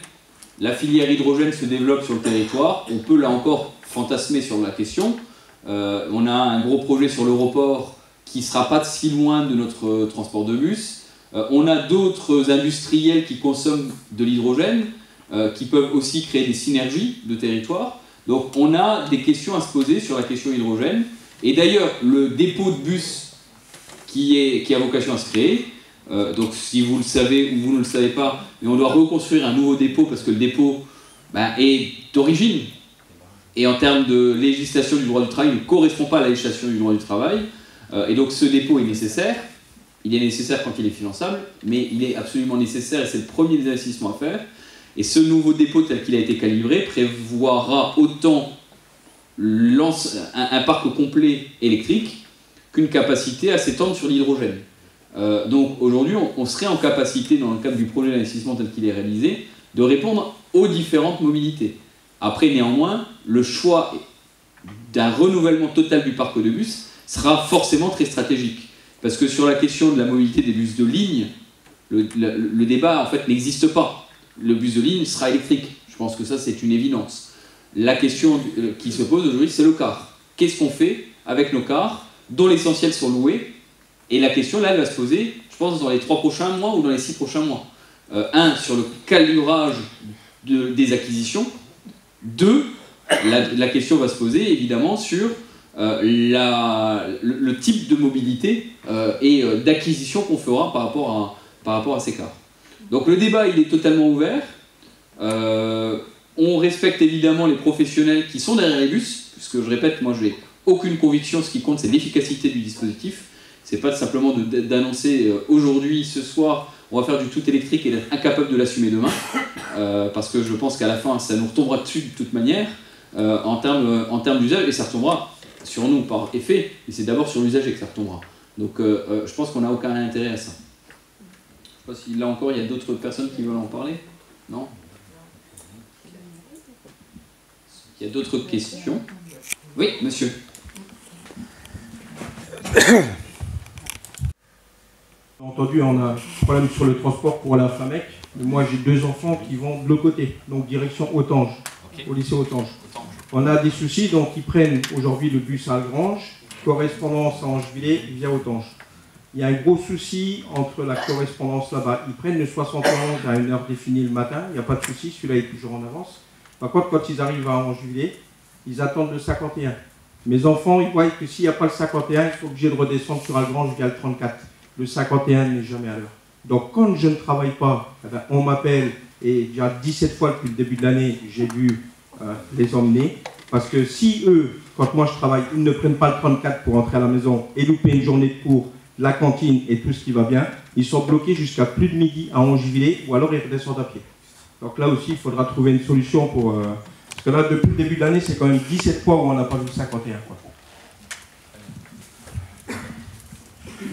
La filière hydrogène se développe sur le territoire. On peut là encore fantasmer sur la question. On a un gros projet sur l'aéroport qui ne sera pas si loin de notre transport de bus. On a d'autres industriels qui consomment de l'hydrogène, qui peuvent aussi créer des synergies de territoire. Donc on a des questions à se poser sur la question hydrogène. Et d'ailleurs, le dépôt de bus qui a vocation à se créer, donc si vous le savez ou vous ne le savez pas, mais on doit reconstruire un nouveau dépôt parce que le dépôt est d'origine et en termes de législation du droit du travail ne correspond pas à la législation du droit du travail. Et donc ce dépôt est nécessaire. Il est nécessaire quand il est finançable, mais il est absolument nécessaire et c'est le premier des investissements à faire. Et ce nouveau dépôt tel qu'il a été calibré prévoira autant un parc complet électrique qu'une capacité à s'étendre sur l'hydrogène. Donc aujourd'hui, on serait en capacité, dans le cadre du projet d'investissement tel qu'il est réalisé, de répondre aux différentes mobilités. Après, néanmoins, le choix d'un renouvellement total du parc de bus, sera forcément très stratégique. Parce que sur la question de la mobilité des bus de ligne, le débat en fait n'existe pas. Le bus de ligne sera électrique. Je pense que ça c'est une évidence. La question qui se pose aujourd'hui, c'est le car. Qu'est-ce qu'on fait avec nos cars dont l'essentiel sont loués? Et la question là, elle va se poser, je pense, dans les 3 prochains mois ou dans les 6 prochains mois. Sur le calibrage des acquisitions. 2, la question va se poser évidemment sur le type de mobilité et d'acquisition qu'on fera par rapport à ces cars. Donc le débat il est totalement ouvert. On respecte évidemment les professionnels qui sont derrière les bus, puisque je répète, moi je n'ai aucune conviction, ce qui compte c'est l'efficacité du dispositif. C'est pas simplement d'annoncer aujourd'hui, ce soir, on va faire du tout électrique et d'être incapable de l'assumer demain, parce que je pense qu'à la fin ça nous retombera dessus de toute manière en termes d'usage, et ça retombera sur nous par effet, mais c'est d'abord sur l'usager que ça retombera. Donc je pense qu'on n'a aucun intérêt à ça. Je ne sais pas si là encore il y a d'autres personnes qui veulent en parler. Non? Il y a d'autres questions? Oui, monsieur. Entendu, on a un problème sur le transport pour aller à Famec. Moi, j'ai 2 enfants qui vont de l'autre côté, donc direction Autange, au lycée Autange. On a des soucis, donc ils prennent aujourd'hui le bus à Algrange, correspondance à Angevillers via Autange. Il y a un gros souci entre la correspondance là-bas. Ils prennent le 71 à une heure définie le matin, il n'y a pas de souci, celui-là est toujours en avance. Par contre, quand ils arrivent à Angevillers, ils attendent le 51. Mes enfants, ils voient que s'il n'y a pas le 51, ils sont obligés de redescendre sur Algrange via le 34. Le 51 n'est jamais à l'heure. Donc quand je ne travaille pas, on m'appelle, et déjà 17 fois depuis le début de l'année, j'ai dû les emmener. Parce que si eux, quand moi je travaille, ils ne prennent pas le 34 pour rentrer à la maison et louper une journée de cours, la cantine et tout ce qui va bien, ils sont bloqués jusqu'à plus de midi à Angevillers, ou alors ils redescendent à pied. Donc là aussi, il faudra trouver une solution pour... parce que là, depuis le début de l'année, c'est quand même 17 fois où on n'a pas vu le 51. Quoi.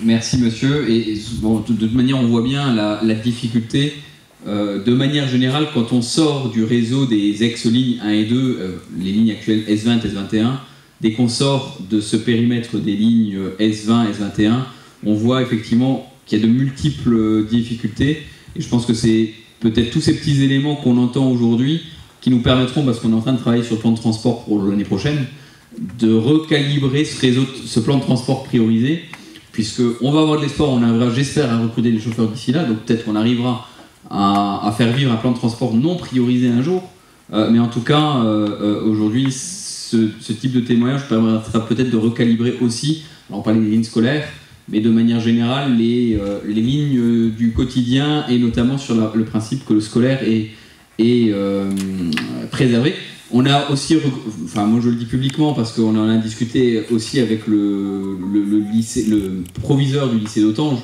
Merci monsieur. Et bon, de toute manière, on voit bien la difficulté. De manière générale, quand on sort du réseau des ex-lignes 1 et 2, les lignes actuelles S20, S21, dès qu'on sort de ce périmètre des lignes S20, S21, on voit effectivement qu'il y a de multiples difficultés. Et je pense que c'est peut-être tous ces petits éléments qu'on entend aujourd'hui qui nous permettront, parce qu'on est en train de travailler sur le plan de transport pour l'année prochaine, de recalibrer ce plan de transport priorisé, puisqu'on va avoir de l'espoir, on arrivera, j'espère, à recruter des chauffeurs d'ici là, donc peut-être qu'on arrivera à faire vivre un plan de transport non priorisé un jour, mais en tout cas, aujourd'hui, ce type de témoignage permettra peut-être de recalibrer aussi, alors on parlait des lignes scolaires, mais de manière générale, les lignes du quotidien, et notamment sur le principe que le scolaire est préservé. On a aussi, enfin moi je le dis publiquement parce qu'on en a discuté aussi avec le proviseur du lycée d'Autange.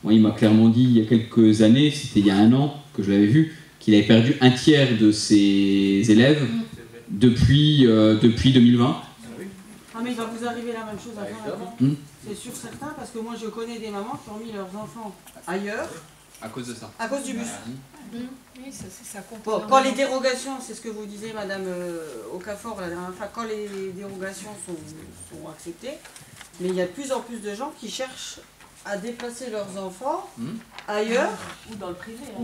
Moi, il m'a clairement dit il y a quelques années, c'était il y a 1 an que je l'avais vu, qu'il avait perdu 1/3 de ses élèves depuis 2020. Ah mais il va vous arriver la même chose à Jean. C'est sûr certain, parce que moi je connais des mamans qui ont mis leurs enfants ailleurs. À cause de ça. À cause du bus. Oui, ça compte. Bon, quand les dérogations, c'est ce que vous disiez Madame Okafor la dernière fois, quand les dérogations sont acceptées, mais il y a de plus en plus de gens qui cherchent à déplacer leurs enfants ailleurs Ou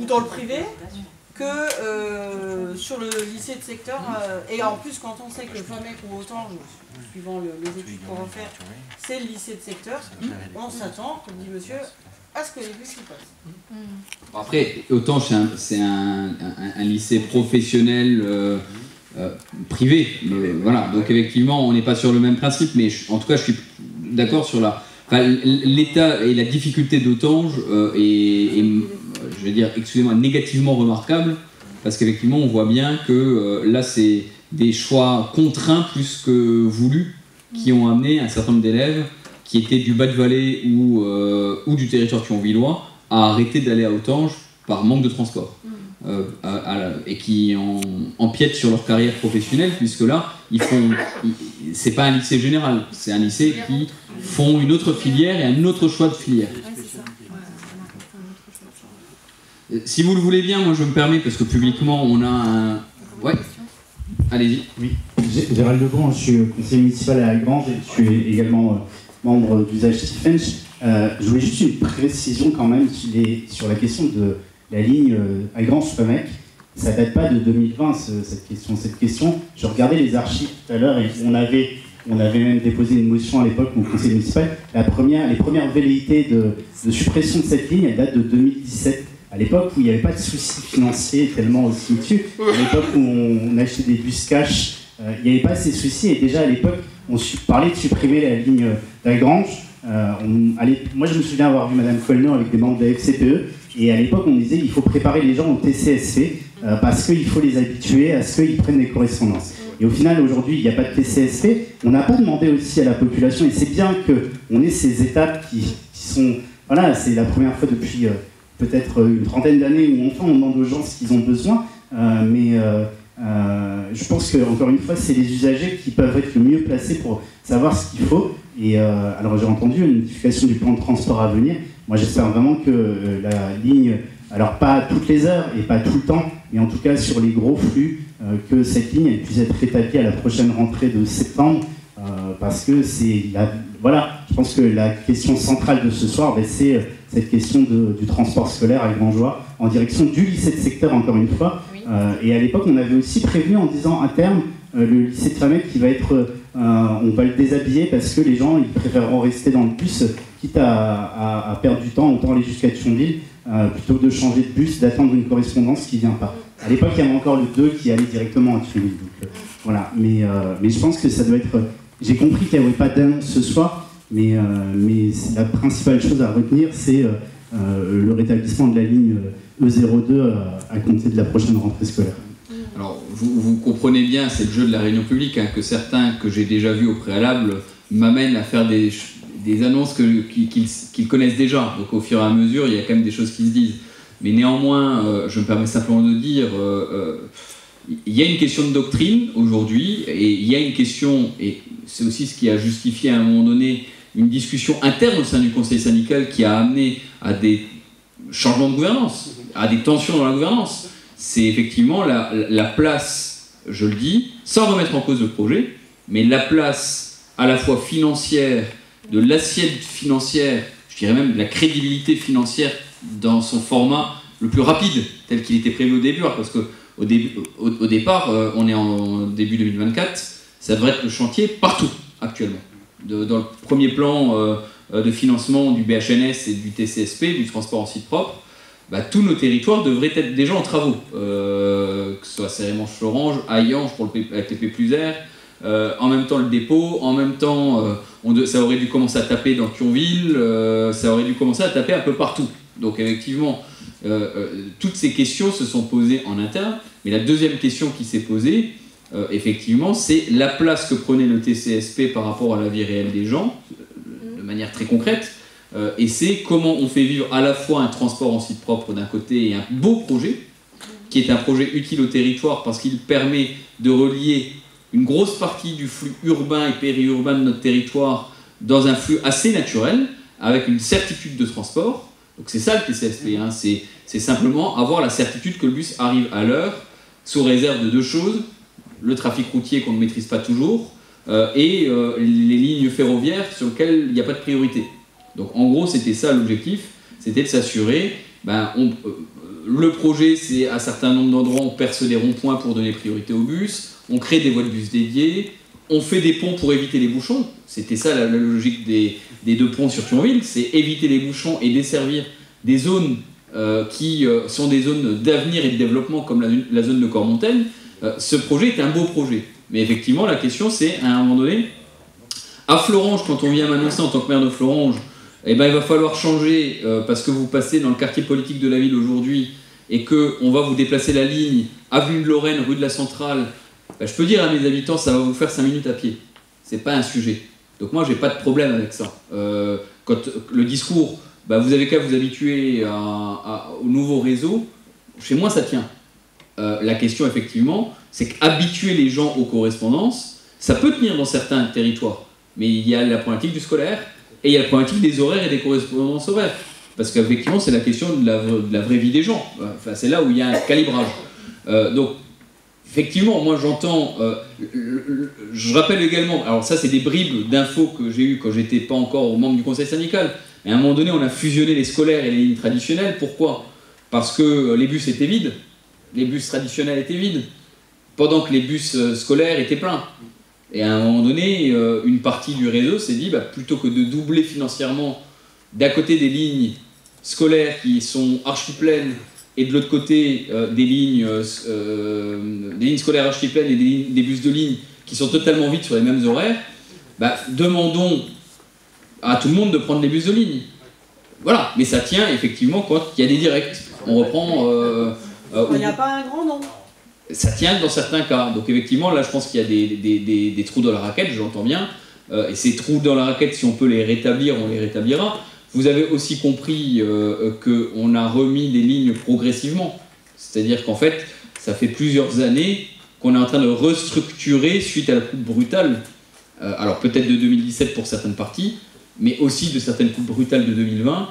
dans le privé. Que sur le lycée de secteur, et en plus quand on sait que le FAMEC ou Autange, suivant les études qu'on va faire, c'est le lycée de secteur, on s'attend, comme dit monsieur, à ce que les bus y passent. Après, Autange c'est un lycée professionnel privé, voilà, donc effectivement on n'est pas sur le même principe, mais en tout cas je suis d'accord sur l'état et la difficulté d'Autange je vais dire, excusez-moi, négativement remarquable, parce qu'effectivement on voit bien que là c'est des choix contraints plus que voulus qui ont amené un certain nombre d'élèves qui étaient du Bas-de-Valais ou du territoire thionvillois à arrêter d'aller à Autange par manque de transport et qui empiètent sur leur carrière professionnelle, puisque là c'est pas un lycée général, c'est un lycée qui font une autre filière et un autre choix de filière. Si vous le voulez bien, moi je me permets, parce que publiquement on a un... Ouais, allez-y. Oui, Gérald Legrand, je suis conseiller municipal à Algrange et je suis également membre d'usage Stephen. Je voulais juste une précision quand même sur la question de la ligne Agrange-Famec. Ça ne date pas de 2020, cette question. Je regardais les archives tout à l'heure et on avait même déposé une motion à l'époque au conseil municipal. Les premières velléités de suppression de cette ligne, elles datent de 2017. À l'époque où il n'y avait pas de soucis financiers tellement au cimetière, à l'époque où on achetait des bus cash, il n'y avait pas ces soucis. Et déjà à l'époque, on parlait de supprimer la ligne Lagrange. Moi, je me souviens avoir vu Madame Kollner avec des membres de la FCPE. Et à l'époque, on disait qu'il faut préparer les gens au TCSP parce qu'il faut les habituer à ce qu'ils prennent des correspondances. Et au final, aujourd'hui, il n'y a pas de TCSP. On n'a pas demandé aussi à la population, et c'est bien qu'on ait ces étapes qui sont... Voilà, c'est la première fois depuis peut-être une trentaine d'années où enfin on demande aux gens ce qu'ils ont besoin. Je pense qu'encore une fois, c'est les usagers qui peuvent être le mieux placés pour savoir ce qu'il faut. Et alors j'ai entendu une modification du plan de transport à venir. Moi j'espère vraiment que la ligne, alors pas toutes les heures et pas tout le temps, mais en tout cas sur les gros flux, que cette ligne elle puisse être rétablie à la prochaine rentrée de septembre. Parce que voilà, je pense que la question centrale de ce soir, c'est cette question du transport scolaire à Grangeois en direction du lycée de secteur, encore une fois. Oui. Et à l'époque, on avait aussi prévu en disant à terme, le lycée de Famec qui va être, on va le déshabiller parce que les gens ils préféreront rester dans le bus, quitte à perdre du temps, autant aller jusqu'à Thionville, plutôt que de changer de bus, d'attendre une correspondance qui ne vient pas. À l'époque, il y avait encore le 2 qui allait directement à Thionville. Donc, voilà. Mais je pense que ça doit être... J'ai compris qu'il n'y avait pas d'annonce ce soir, mais la principale chose à retenir, c'est le rétablissement de la ligne E02 à compter de la prochaine rentrée scolaire. Alors, vous comprenez bien, c'est le jeu de la réunion publique, hein, que certains que j'ai déjà vus au préalable m'amènent à faire des annonces qu'ils connaissent déjà. Donc, au fur et à mesure, il y a quand même des choses qui se disent. Mais néanmoins, je me permets simplement de dire... il y a une question de doctrine aujourd'hui, et il y a une question, et c'est aussi ce qui a justifié à un moment donné une discussion interne au sein du conseil syndical qui a amené à des changements de gouvernance, à des tensions dans la gouvernance. C'est effectivement la place, je le dis, sans remettre en cause le projet, mais la place à la fois financière, de l'assiette financière, je dirais même de la crédibilité financière dans son format le plus rapide, tel qu'il était prévu au début, parce que au départ, on est en début 2024, ça devrait être le chantier partout, actuellement. Dans le premier plan de financement du BHNS et du TCSP, du transport en site propre, tous nos territoires devraient être déjà en travaux, que ce soit Cérémanche-Florange, Hayange pour avec les P+R, en même temps le dépôt, en même temps ça aurait dû commencer à taper dans Thionville, ça aurait dû commencer à taper un peu partout. Donc effectivement, toutes ces questions se sont posées en interne, mais la deuxième question qui s'est posée, effectivement, c'est la place que prenait le TCSP par rapport à la vie réelle des gens, de manière très concrète, et c'est comment on fait vivre à la fois un transport en site propre d'un côté et un beau projet, qui est un projet utile au territoire parce qu'il permet de relier une grosse partie du flux urbain et périurbain de notre territoire dans un flux assez naturel, avec une certitude de transport. Donc c'est ça le TCSP, hein. C'est simplement avoir la certitude que le bus arrive à l'heure, sous réserve de deux choses, le trafic routier qu'on ne maîtrise pas toujours, et les lignes ferroviaires sur lesquelles il n'y a pas de priorité. Donc en gros c'était ça l'objectif, c'était de s'assurer, le projet c'est à un certain nombre d'endroits on perce des ronds-points pour donner priorité aux bus, on crée des voies de bus dédiées, on fait des ponts pour éviter les bouchons, c'était ça la logique des deux ponts sur Thionville, c'est éviter les bouchons et desservir des zones qui sont des zones d'avenir et de développement comme la zone de Cormontaine. Ce projet est un beau projet, mais effectivement la question c'est à un moment donné, à Florange, quand on vient m'annoncer en tant que maire de Florange, il va falloir changer parce que vous passez dans le quartier politique de la ville aujourd'hui et qu'on va vous déplacer la ligne avenue de Lorraine, rue de la Centrale, je peux dire à mes habitants ça va vous faire 5 minutes à pied, c'est pas un sujet. Donc moi j'ai pas de problème avec ça. Quand le discours, vous avez qu'à vous habituer au nouveau réseau, chez moi ça tient. La question effectivement, c'est qu'habituer les gens aux correspondances, ça peut tenir dans certains territoires, mais il y a la problématique du scolaire, et il y a la problématique des horaires et des correspondances horaires. Parce qu'effectivement, c'est la question de la vraie vie des gens. Enfin, c'est là où il y a un calibrage. Donc, effectivement, moi j'entends, je rappelle également, alors ça c'est des bribes d'infos que j'ai eues quand j'étais pas encore membre du conseil syndical, mais à un moment donné on a fusionné les scolaires et les lignes traditionnelles. Pourquoi? Parce que les bus étaient vides, les bus traditionnels étaient vides, pendant que les bus scolaires étaient pleins. Et à un moment donné, une partie du réseau s'est dit, plutôt que de doubler financièrement d'un côté des lignes scolaires qui sont archi pleines et de l'autre côté des lignes scolaires archi pleines et des bus de ligne qui sont totalement vides sur les mêmes horaires, demandons à tout le monde de prendre les bus de ligne. Voilà, mais ça tient effectivement quand il y a des directs. On reprend... il n'y a pas un grand nombre. Ça tient dans certains cas. Donc effectivement, là je pense qu'il y a des trous dans la raquette, j'entends bien. Et ces trous dans la raquette, si on peut les rétablir, on les rétablira. Vous avez aussi compris qu'on a remis les lignes progressivement. C'est-à-dire qu'en fait, ça fait plusieurs années qu'on est en train de restructurer suite à la coupe brutale. Alors peut-être de 2017 pour certaines parties, mais aussi de certaines coupes brutales de 2020.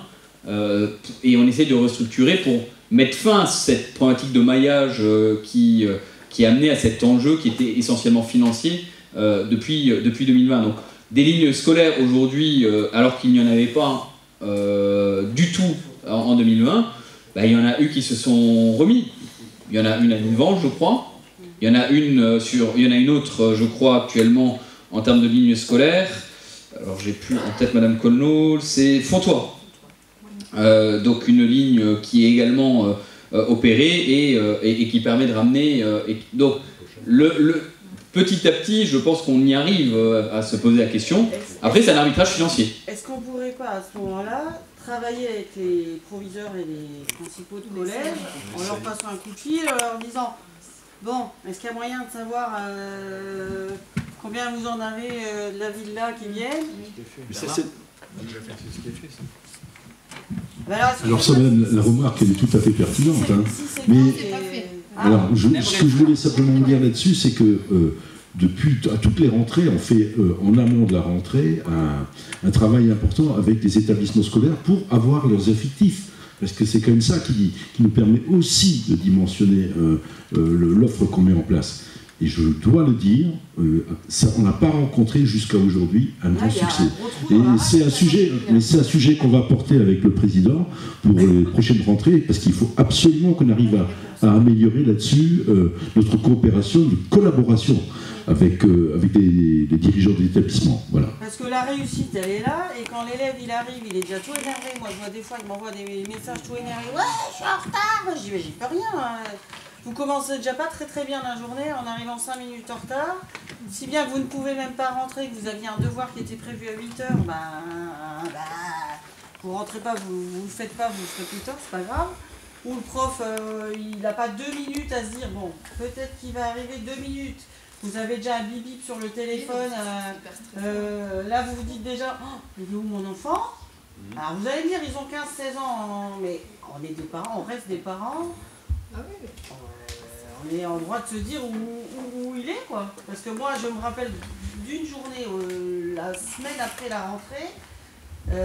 Et on essaie de restructurer pour mettre fin à cette problématique de maillage qui a amené à cet enjeu qui était essentiellement financier depuis 2020. Donc des lignes scolaires aujourd'hui, alors qu'il n'y en avait pas du tout en 2020, il y en a eu qui se sont remis. Il y en a une à Nivelles, je crois. Il y en a une autre, je crois, actuellement en termes de lignes scolaires. Alors j'ai plus en tête Madame Colneau, c'est Fontois. Donc une ligne qui est également opérée et qui permet de ramener. Donc petit à petit, je pense qu'on y arrive à se poser la question. Après, c'est un arbitrage financier. Est-ce qu'on pourrait pas à ce moment-là travailler avec les proviseurs et les principaux de collège en leur passant un coup de fil, en leur disant bon, est-ce qu'il y a moyen de savoir combien vous en avez de la villa qui viennent? Alors ça, la remarque, elle est tout à fait pertinente. Hein. Mais alors, ce que je voulais simplement vous dire là-dessus, c'est que depuis à toutes les rentrées, on fait en amont de la rentrée un travail important avec les établissements scolaires pour avoir leurs effectifs. Parce que c'est quand même ça qui nous permet aussi de dimensionner l'offre qu'on met en place. Et je dois le dire, on n'a pas rencontré jusqu'à aujourd'hui un grand succès. Et c'est un sujet qu'on va porter avec le président pour les prochaines rentrées, parce qu'il faut absolument qu'on arrive à améliorer là-dessus notre coopération, notre collaboration avec les dirigeants des établissements. Voilà. Parce que la réussite, elle est là, et quand l'élève il arrive, il est déjà tout énervé. Moi, je vois des fois, il m'envoie des messages tout énervés. Ouais, je suis en retard. Je dis, mais j'y peux rien. Hein. Vous commencez déjà pas très bien la journée en arrivant 5 minutes en retard. Si bien que vous ne pouvez même pas rentrer, que vous aviez un devoir qui était prévu à 8 h, vous rentrez pas, vous le faites pas, vous le ferez plus tard, c'est pas grave. Ou le prof, il n'a pas 2 minutes à se dire, bon, peut-être qu'il va arriver 2 minutes. Vous avez déjà un bip bip sur le téléphone. Là, vous vous dites déjà, oh, il est où mon enfant? Alors vous allez me dire, ils ont 15-16 ans, mais on est des parents, on reste des parents. On est en droit de se dire où il est, quoi. Parce que moi, je me rappelle d'une journée, la semaine après la rentrée, 1h44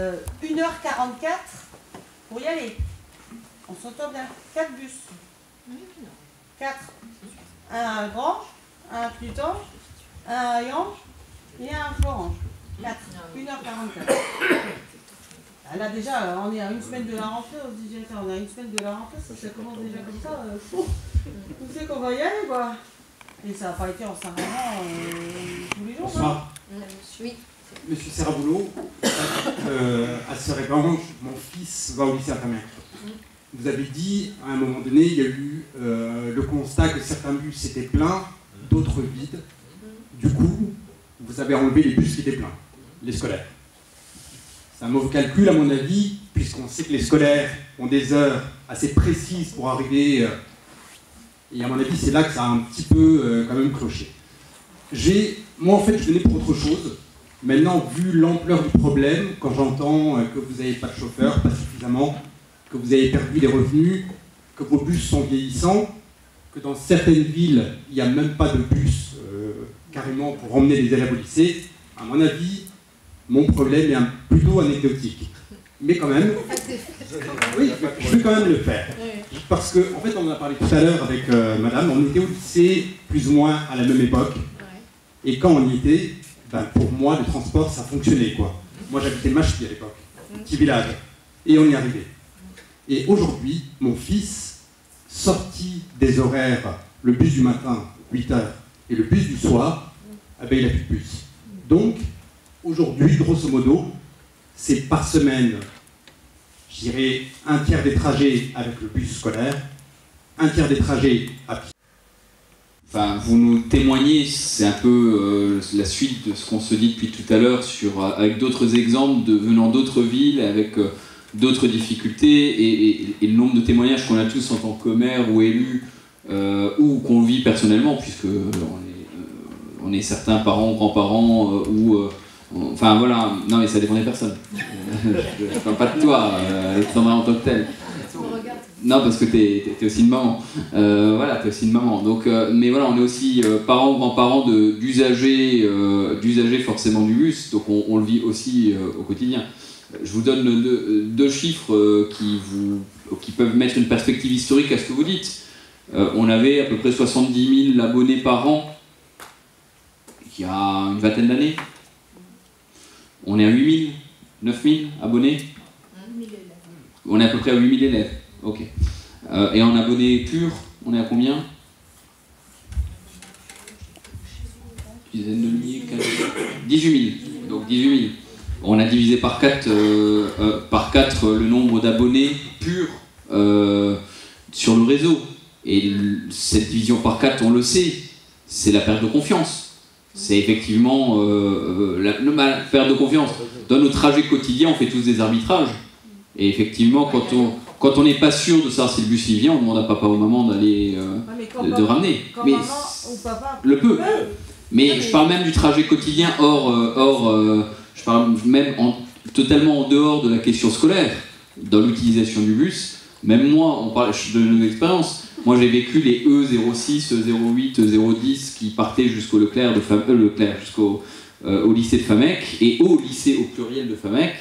pour y aller. On s'entend bien. 4 bus. 4. Un à Grange, un à Plutange, un à Yange et un à Florange. 4. 1h44. Là déjà, on est à une semaine de la rentrée, on se dit, on est à une semaine de la rentrée, ça commence déjà comme ça. On sait qu'on va y aller, quoi. Et ça n'a pas été en s'arrêtant tous les jours. Bonsoir. Oui. Monsieur Serraboulot, à Serebange, mon fils va au lycée Intermètre. Vous avez dit, à un moment donné, il y a eu le constat que certains bus étaient pleins, d'autres vides. Du coup, vous avez enlevé les bus qui étaient pleins, les scolaires. C'est un mauvais calcul, à mon avis, puisqu'on sait que les scolaires ont des heures assez précises pour arriver. Et à mon avis, c'est là que ça a un petit peu quand même cloché. Moi, en fait, je venais pour autre chose. Maintenant, vu l'ampleur du problème, quand j'entends que vous n'avez pas de chauffeur, pas suffisamment, que vous avez perdu des revenus, que vos bus sont vieillissants, que dans certaines villes, il n'y a même pas de bus carrément pour emmener les élèves au lycée, à mon avis, mon problème est plutôt anecdotique. Mais quand même, oui, je vais quand même le faire. parce que, en fait, on en a parlé tout à l'heure avec madame, on était au lycée plus ou moins à la même époque. Et quand on y était, ben, pour moi, le transport, ça fonctionnait, quoi. Moi, j'habitais Machpi à l'époque, petit village. Et on y arrivait. Et aujourd'hui, mon fils, sorti des horaires, le bus du matin, 8h, et le bus du soir, eh ben, il n'a plus de bus. Donc, aujourd'hui, grosso modo, c'est par semaine, je dirais, un tiers des trajets avec le bus scolaire, un tiers des trajets à pied. Enfin, vous nous témoignez, c'est un peu la suite de ce qu'on se dit depuis tout à l'heure, avec d'autres exemples venant d'autres villes, avec d'autres difficultés, et le nombre de témoignages qu'on a tous en tant que maire ou élu, ou qu'on vit personnellement, puisque on est certains parents, grands-parents, enfin voilà, non mais ça dépend des personnes. Je ne parle pas de toi, Alexandra, en tant que telle. Non, parce que t'es aussi une maman. Voilà, t'es aussi une maman. Donc, mais voilà, on est aussi parents, grands-parents d'usagers forcément du bus, donc on le vit aussi au quotidien. Je vous donne deux chiffres qui peuvent mettre une perspective historique à ce que vous dites. On avait à peu près 70 000 abonnés par an il y a une vingtaine d'années. On est à 8 000, 9 000 abonnés. On est à peu près à 8 000 élèves. Ok. Et en abonnés purs, on est à combien? Dizaine de milliers, 18 000. Donc 18 000. On a divisé par 4 le nombre d'abonnés purs sur le réseau. Et cette division par 4, on le sait, c'est la perte de confiance. C'est effectivement la perte de confiance. Dans nos trajets quotidiens, on fait tous des arbitrages. Et effectivement, quand on n'est pas sûr de savoir si le bus il vient, on demande à papa ou maman d'aller de ramener. Mais maman ou papa le peut. Mais je parle même du trajet quotidien je parle même totalement en dehors de la question scolaire, dans l'utilisation du bus. Même moi, on parle de nos expériences. Moi, j'ai vécu les E06, E08, E010 qui partaient jusqu'au Leclerc jusqu'au au lycée de Famec et au lycée au pluriel de Famec.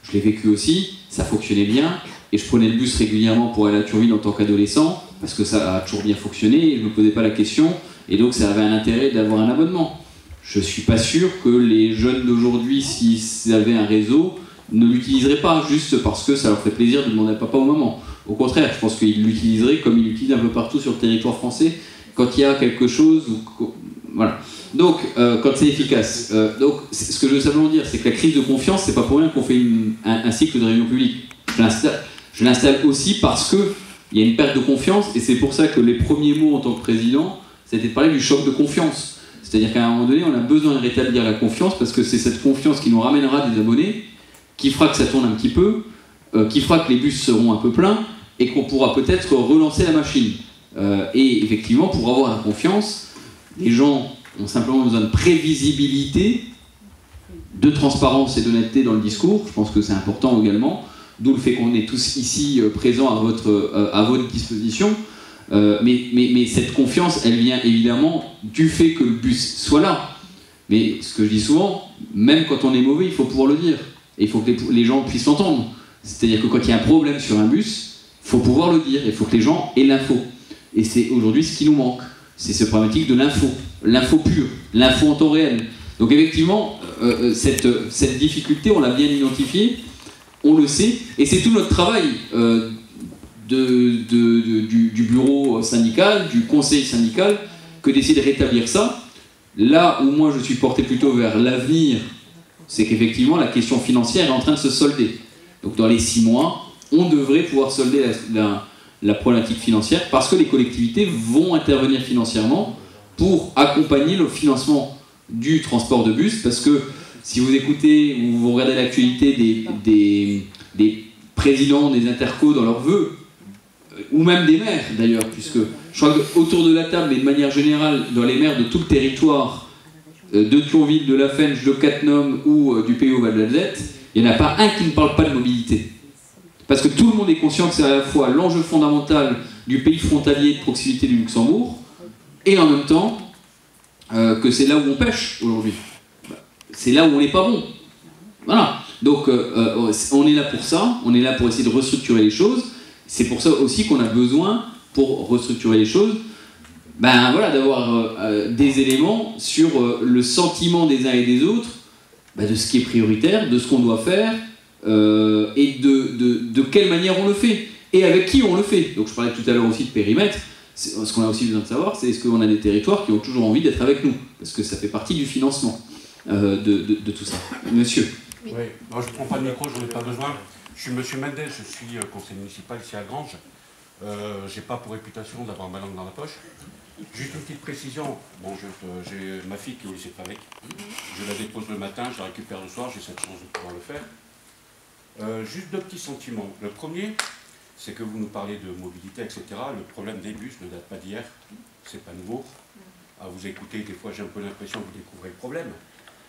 Je l'ai vécu aussi, ça fonctionnait bien. Et je prenais le bus régulièrement pour aller à Thionville en tant qu'adolescent, parce que ça a toujours bien fonctionné, et je ne me posais pas la question, et donc ça avait un intérêt d'avoir un abonnement. Je ne suis pas sûr que les jeunes d'aujourd'hui, s'ils avaient un réseau, ne l'utiliseraient pas juste parce que ça leur fait plaisir de demander à papa ou maman. Au contraire, je pense qu'ils l'utiliseraient comme ils l'utilisent un peu partout sur le territoire français, quand il y a quelque chose, voilà. Donc, quand c'est efficace. Donc, ce que je veux simplement dire, c'est que la crise de confiance, c'est pas pour rien qu'on fait un cycle de réunion publique. Je l'installe aussi parce qu'il y a une perte de confiance, et c'est pour ça que les premiers mots en tant que président, c'était de parler du choc de confiance. C'est-à-dire qu'à un moment donné, on a besoin de rétablir la confiance, parce que c'est cette confiance qui nous ramènera des abonnés, qui fera que ça tourne un petit peu, qui fera que les bus seront un peu pleins, et qu'on pourra peut-être relancer la machine. Et effectivement, pour avoir la confiance, les gens ont simplement besoin de prévisibilité, de transparence et d'honnêteté dans le discours. Je pense que c'est important également. D'où le fait qu'on est tous ici présents à votre disposition. Mais cette confiance, elle vient évidemment du fait que le bus soit là. Mais ce que je dis souvent, même quand on est mauvais, il faut pouvoir le dire. Et il faut que les gens puissent l'entendre. C'est-à-dire que quand il y a un problème sur un bus, il faut pouvoir le dire. Il faut que les gens aient l'info. Et c'est aujourd'hui ce qui nous manque. C'est ce problématique de l'info. L'info pure, l'info en temps réel. Donc effectivement, cette difficulté, on l'a bien identifiée. On le sait, et c'est tout notre travail du bureau syndical, du conseil syndical, que d'essayer de rétablir ça. Là où moi je suis porté plutôt vers l'avenir, c'est qu'effectivement la question financière est en train de se solder. Donc dans les 6 mois, on devrait pouvoir solder la problématique financière, parce que les collectivités vont intervenir financièrement pour accompagner le financement du transport de bus, parce que si vous écoutez ou vous regardez l'actualité des présidents des intercos dans leurs vœux, ou même des maires d'ailleurs, puisque je crois qu'autour de la table, mais de manière générale, dans les maires de tout le territoire, de Thionville, de La Fenche, de Cattenom ou du Pays au Val d'Alzette, il n'y en a pas un qui ne parle pas de mobilité. Parce que tout le monde est conscient que c'est à la fois l'enjeu fondamental du pays frontalier de proximité du Luxembourg, et en même temps que c'est là où on pêche aujourd'hui. C'est là où on n'est pas bon. Voilà. Donc on est là pour ça, on est là pour essayer de restructurer les choses. C'est pour ça aussi qu'on a besoin, pour restructurer les choses, ben voilà, d'avoir des éléments sur le sentiment des uns et des autres, ben de ce qui est prioritaire, de ce qu'on doit faire, et de quelle manière on le fait, et avec qui on le fait. Donc je parlais tout à l'heure aussi de périmètre. Ce qu'on a aussi besoin de savoir, c'est est-ce qu'on a des territoires qui ont toujours envie d'être avec nous, parce que ça fait partie du financement de tout ça. Monsieur. Oui, moi, je ne prends pas de micro, je n'en ai pas besoin. Je suis Monsieur Mendes, je suis conseiller municipal ici à Granges. Je n'ai pas pour réputation d'avoir ma langue dans la poche. Juste une petite précision, bon, j'ai ma fille qui est au lycée de Famec. Je la dépose le matin, je la récupère le soir, j'ai cette chance de pouvoir le faire. Juste deux petits sentiments. Le premier, c'est que vous nous parlez de mobilité, etc. Le problème des bus ne date pas d'hier, c'est pas nouveau. À vous écouter, des fois j'ai un peu l'impression que vous découvrez le problème.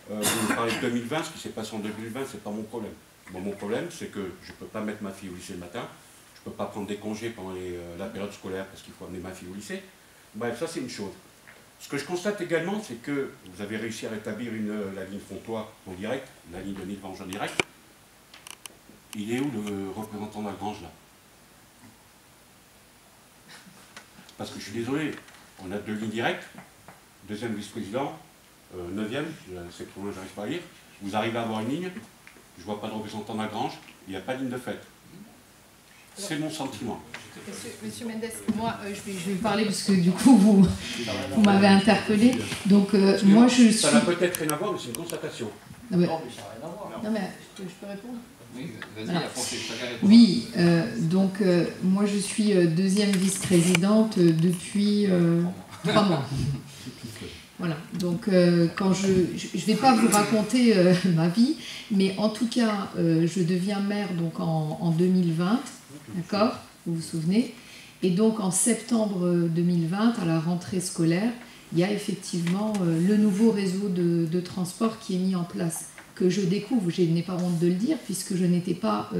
Vous nous parlez de 2020, ce qui s'est passé en 2020, c'est pas mon problème. Bon, mon problème, c'est que je ne peux pas mettre ma fille au lycée le matin, je ne peux pas prendre des congés pendant la période scolaire parce qu'il faut amener ma fille au lycée. Bref, ça c'est une chose. Ce que je constate également, c'est que vous avez réussi à rétablir la ligne Fontois en direct, la ligne de Nilvange en direct. Il est où le représentant de la Grange là? Parce que je suis désolé, on a deux lignes directes, deuxième vice-président, 9e, c'est pour moi j'arrive pas à lire, vous arrivez à avoir une ligne, je ne vois pas de représentant de la Grange, il n'y a pas de ligne de fait. C'est mon sentiment. Monsieur Mendes, moi je vais parler parce que du coup vous m'avez interpellé. Donc moi je suis... Ça n'a peut-être rien à voir, mais c'est une constatation. Non mais ça n'a rien à voir. Non mais je peux répondre? Oui, vas-y, voilà. chacun répond. Oui, donc moi je suis deuxième vice-présidente depuis 3 mois. Voilà, donc quand je ne vais pas vous raconter ma vie, mais en tout cas, je deviens maire donc en 2020, d'accord, vous vous souvenez, et donc en septembre 2020, à la rentrée scolaire, il y a effectivement le nouveau réseau de transport qui est mis en place, que je découvre, je n'ai pas honte de le dire, puisque je n'étais pas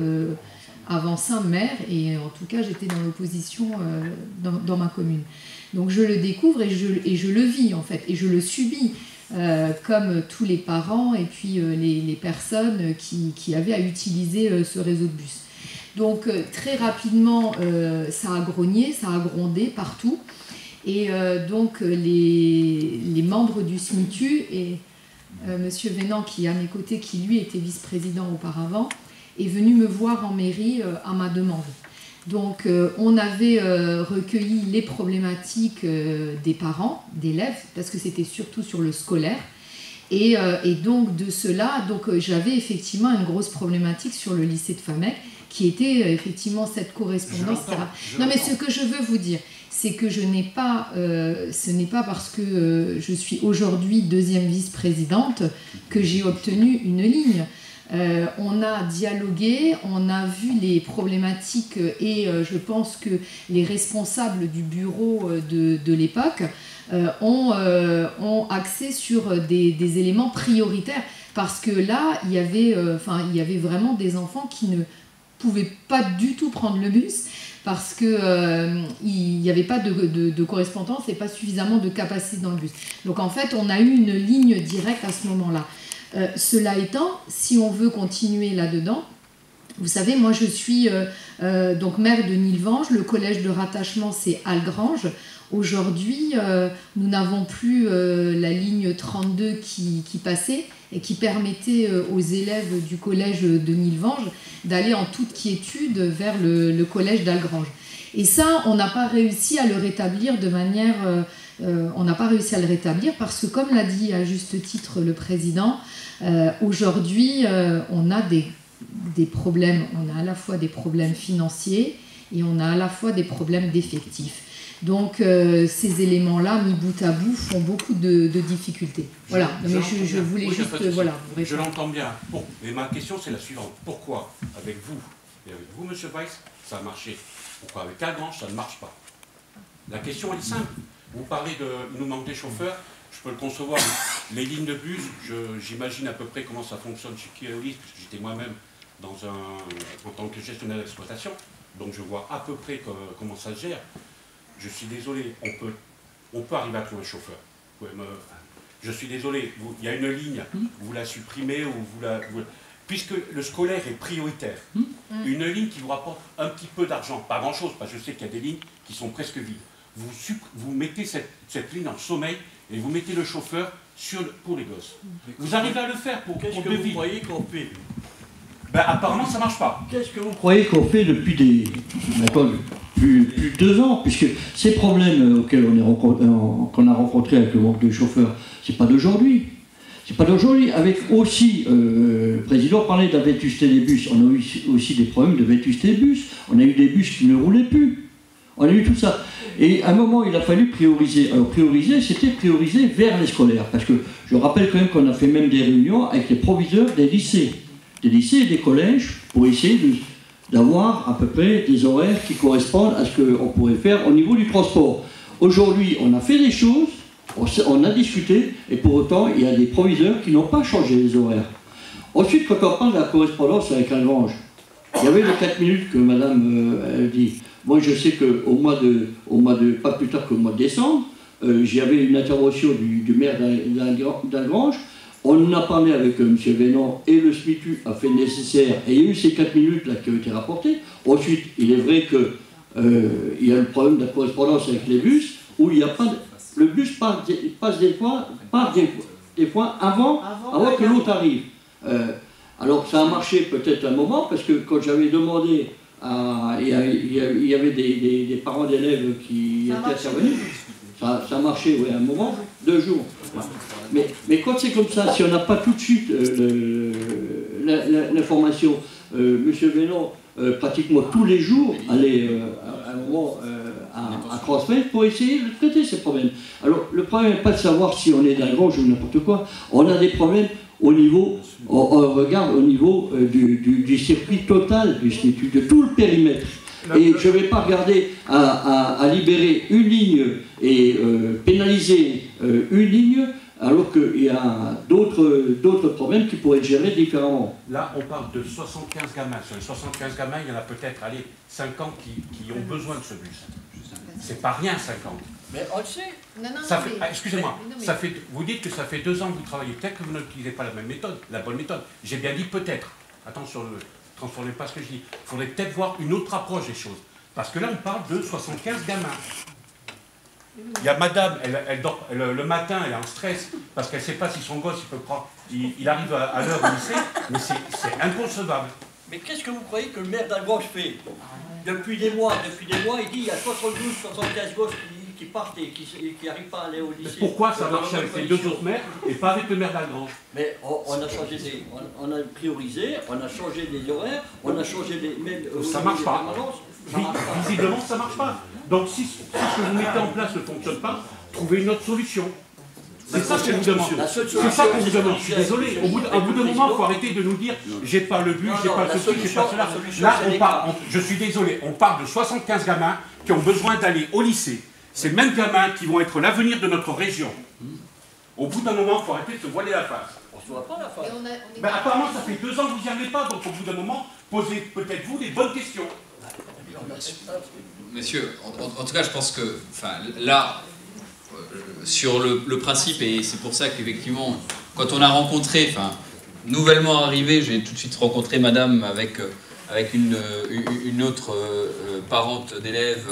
avant ça maire, et en tout cas j'étais dans l'opposition dans ma commune. Donc je le découvre et je le vis en fait, et je le subis comme tous les parents et puis les personnes qui avaient à utiliser ce réseau de bus. Donc très rapidement ça a grogné, ça a grondé partout, et donc les membres du SMITU et Monsieur Vénan qui est à mes côtés, qui lui était vice-président auparavant, est venu me voir en mairie à ma demande. Donc on avait recueilli les problématiques des parents, d'élèves, parce que c'était surtout sur le scolaire. Et donc de cela, j'avais effectivement une grosse problématique sur le lycée de Famec, qui était effectivement cette correspondance. Non mais ce que je veux vous dire, c'est que ce n'est pas parce que je suis aujourd'hui deuxième vice-présidente que j'ai obtenu une ligne. On a dialogué, on a vu les problématiques et je pense que les responsables du bureau de l'époque ont axé sur des éléments prioritaires, parce que là, il y avait vraiment des enfants qui ne pouvaient pas du tout prendre le bus, parce qu'il n'y avait pas de correspondance et pas suffisamment de capacité dans le bus. Donc en fait, on a eu une ligne directe à ce moment-là. Cela étant, si on veut continuer là-dedans, vous savez, moi je suis donc maire de Nilvange, le collège de rattachement c'est Algrange. Aujourd'hui, nous n'avons plus la ligne 32 qui passait et qui permettait aux élèves du collège de Nilvange d'aller en toute quiétude vers le collège d'Algrange. Et ça, on n'a pas réussi à le rétablir de manière... on n'a pas réussi à le rétablir parce que, comme l'a dit à juste titre le président, aujourd'hui, on a des problèmes. On a à la fois des problèmes financiers et on a à la fois des problèmes d'effectifs. Donc, ces éléments-là, mis bout à bout, font beaucoup de difficultés. Voilà, mais je voulais juste vous répondre. Je l'entends bien. Bon, mais ma question, c'est la suivante. Pourquoi, avec vous, et avec vous, M. Weiss, ça a marché? Pourquoi avec Algrange, ça ne marche pas? La question, elle est simple. Vous parlez il nous manque des chauffeurs, je peux le concevoir. Les lignes de bus, j'imagine à peu près comment ça fonctionne chez Keolis, puisque j'étais moi-même en tant que gestionnaire d'exploitation, donc je vois à peu près comment ça se gère. Je suis désolé, on peut arriver à trouver un chauffeur. Je suis désolé, il y a une ligne, vous la supprimez ou puisque le scolaire est prioritaire, une ligne qui vous rapporte un petit peu d'argent, pas grand-chose, parce que je sais qu'il y a des lignes qui sont presque vides, vous mettez cette ligne en sommeil et vous mettez le chauffeur pour les gosses. Vous arrivez à le faire pour qu'est-ce que vous croyez qu'on fait? Ben, apparemment, ça ne marche pas. Qu'est-ce que vous croyez qu'on fait depuis plus de 2 ans? Puisque ces problèmes auxquels qu'on a rencontrés avec le manque de chauffeurs, c'est pas d'aujourd'hui. C'est pas d'aujourd'hui. Avec aussi, le président parlait de la vétusté des bus. On a eu aussi des problèmes de vétusté des bus. On a eu des bus qui ne roulaient plus. On a eu tout ça. Et à un moment, il a fallu prioriser. Alors prioriser, c'était prioriser vers les scolaires. Parce que je rappelle quand même qu'on a fait même des réunions avec les proviseurs des lycées et des collèges pour essayer d'avoir à peu près des horaires qui correspondent à ce qu'on pourrait faire au niveau du transport. Aujourd'hui, on a fait des choses, on a discuté, et pour autant, il y a des proviseurs qui n'ont pas changé les horaires. Ensuite, quand on parle de la correspondance avec Lagrange, il y avait les 4 minutes que madame dit. Moi, je sais qu'au mois de, pas plus tard qu'au mois de décembre, j'avais une intervention du maire d'Algrange. On en a parlé avec M. Vénan et le SMITU a fait le nécessaire. Et il y a eu ces 4 minutes-là qui ont été rapportées. Ensuite, il est vrai qu'il y a le problème de la correspondance avec les bus, où il n'y a pas le bus passe des fois avant que l'autre arrive. Alors ça a marché peut-être un moment, parce que quand j'avais demandé, il y avait des parents d'élèves qui étaient intervenus, ça marchait, oui, un moment, 2 jours. Mais quand c'est comme ça, si on n'a pas tout de suite l'information, M. Vénan, pratiquement tous les jours, allait à un moment à transmettre pour essayer de traiter ces problèmes. Alors, le problème n'est pas de savoir si on est d'Algrange ou n'importe quoi. On a des problèmes au niveau, on regarde au niveau du circuit total du SMITU, de tout le périmètre. Et je ne vais pas regarder à libérer une ligne et pénaliser une ligne, alors qu'il y a d'autres problèmes qui pourraient être gérés différemment. Là, on parle de 75 gamins. Sur les 75 gamins, il y en a peut-être 50 qui ont besoin de ce bus. C'est pas rien, 50. Mais on le sait. Non, excusez-moi, vous dites que ça fait 2 ans que vous travaillez. Peut-être que vous n'utilisez pas la même méthode, la bonne méthode. J'ai bien dit peut-être. Attention, ne transformez pas ce que je dis. Il faudrait peut-être voir une autre approche des choses. Parce que là, on parle de 75 gamins. Il y a madame, elle dort, le matin, elle est en stress parce qu'elle ne sait pas si son gosse il arrive à l'heure au lycée, mais c'est inconcevable. Mais qu'est-ce que vous croyez que le maire d'Algrange fait? Depuis des mois, il dit il y a 72, 75 gosses qui partent et qui n'arrivent pas à aller au lycée. Pourquoi ça marche avec les 2 autres maires et pas avec le maire d'Algrange? Mais on a changé on a priorisé, on a changé des horaires, on a changé des... Ça ne marche pas. Visiblement, ça ne marche pas. Donc si ce que vous mettez en place ne fonctionne pas, trouvez une autre solution. C'est ça que je vous demande. C'est ça qu'on vous demande. Je suis désolé. Au bout d'un moment, il faut arrêter de nous dire j'ai pas le but, j'ai pas ceci, j'ai pas cela. Là, je suis désolé, on parle de 75 gamins qui ont besoin d'aller au lycée. Ces mêmes gamins qui vont être l'avenir de notre région. Au bout d'un moment, il faut arrêter de se voiler la face. On ne se voit pas la face. Ben, apparemment, ça fait 2 ans que vous n'y arrivez pas, donc au bout d'un moment, posez peut-être vous des bonnes questions. Monsieur, en tout cas, je pense que, là, sur le principe, et c'est pour ça qu'effectivement, quand on a rencontré, nouvellement arrivé, j'ai tout de suite rencontré madame avec une autre parente d'élève,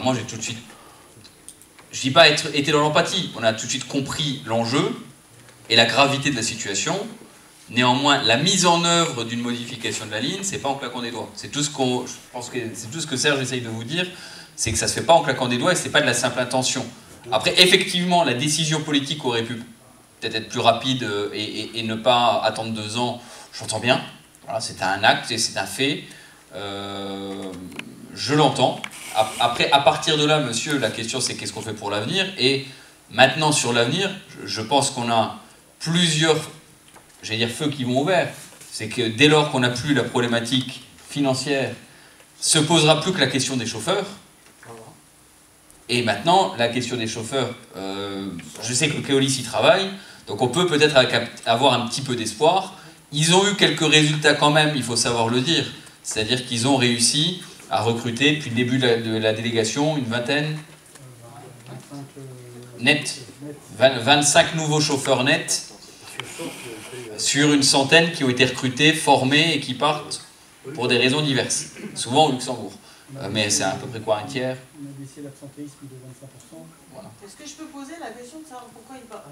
moi j'ai tout de suite, je dis pas été dans l'empathie, on a tout de suite compris l'enjeu et la gravité de la situation. Néanmoins, la mise en œuvre d'une modification de la ligne, c'est pas en claquant des doigts. C'est tout ce je pense que c'est tout ce que Serge essaye de vous dire, c'est que ça se fait pas en claquant des doigts et c'est pas de la simple intention. Après, effectivement, la décision politique aurait pu peut-être être plus rapide et ne pas attendre 2 ans. J'entends bien. Voilà, c'est un acte et c'est un fait. Je l'entends. Après, à partir de là, monsieur, la question c'est qu'est-ce qu'on fait pour l'avenir? Et maintenant, sur l'avenir, je pense qu'on a plusieurs, feux qui vont au vert. C'est que dès lors qu'on n'a plus la problématique financière, se posera plus que la question des chauffeurs. Et maintenant, la question des chauffeurs, je sais que Keolis y travaille, donc on peut peut-être avoir un petit peu d'espoir. Ils ont eu quelques résultats quand même, il faut savoir le dire. C'est-à-dire qu'ils ont réussi à recruter, depuis le début de la délégation, une vingtaine net, 25 nouveaux chauffeurs nets. sur une centaine qui ont été recrutés, formés et qui partent pour des raisons diverses, souvent au Luxembourg. Mais c'est à peu près quoi, un tiers? On a baissé l'absentéisme de 25%. Voilà. Est-ce que je peux poser la question de savoir pourquoi ils partent?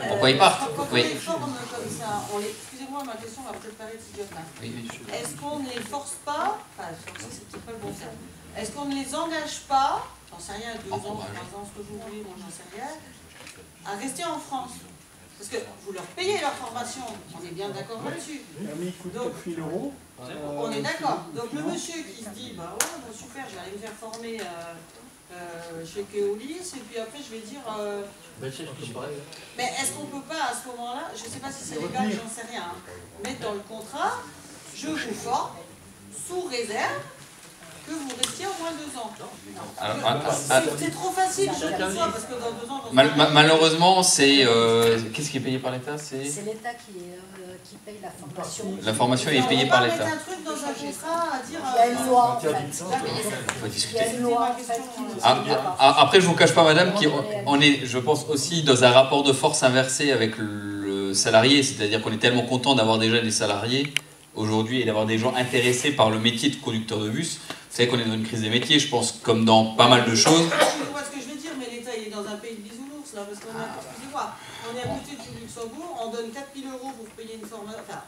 Pourquoi ils partent? Quand on Oui. les forme comme ça, excusez-moi, ma question va peut-être paraître idiote. Oui, oui, Est-ce qu'on ne les force pas, enfin, forcer, c'est peut-être pas le bon terme, est-ce qu'on ne les engage pas, j'en sais rien, 2 ans, 3 ans, ce que vous voulez, moi j'en sais rien, à rester en France? Parce que vous leur payez leur formation, on est bien d'accord là-dessus. Donc, 4 000 €. On est d'accord. Donc le monsieur qui se dit, bah ouais, bon, super, je vais aller me faire former chez Keolis, et puis après je vais dire... Mais est-ce qu'on peut pas à ce moment-là, je ne sais pas si c'est légal, j'en sais rien, mettre dans le contrat, je vous forme, sous réserve, que vous restiez au moins 2 ans. C'est trop facile, je le vois, parce que dans 2 ans... Malheureusement, c'est... Qu'est-ce qui est payé par l'État? C'est l'État qui paye la formation. La formation est payée par l'État. On va mettre un truc dans un contrat à dire... Il y a une loi, en fait. Il faut discuter. Il y a une loi, en fait, Après, je ne vous cache pas, madame, qu'on est, je pense, aussi dans un rapport de force inversé avec le salarié, c'est-à-dire qu'on est tellement content d'avoir déjà des salariés aujourd'hui et d'avoir des gens intéressés par le métier de conducteur de bus. Vous savez qu'on est dans une crise des métiers, je pense, comme dans pas mal de choses. Je vois ce que je veux dire, mais l'État il est dans un pays de bisounours, là, parce qu'on a, excusez-moi, on est à côté du Luxembourg, on donne 4 000 € pour payer une formation, enfin,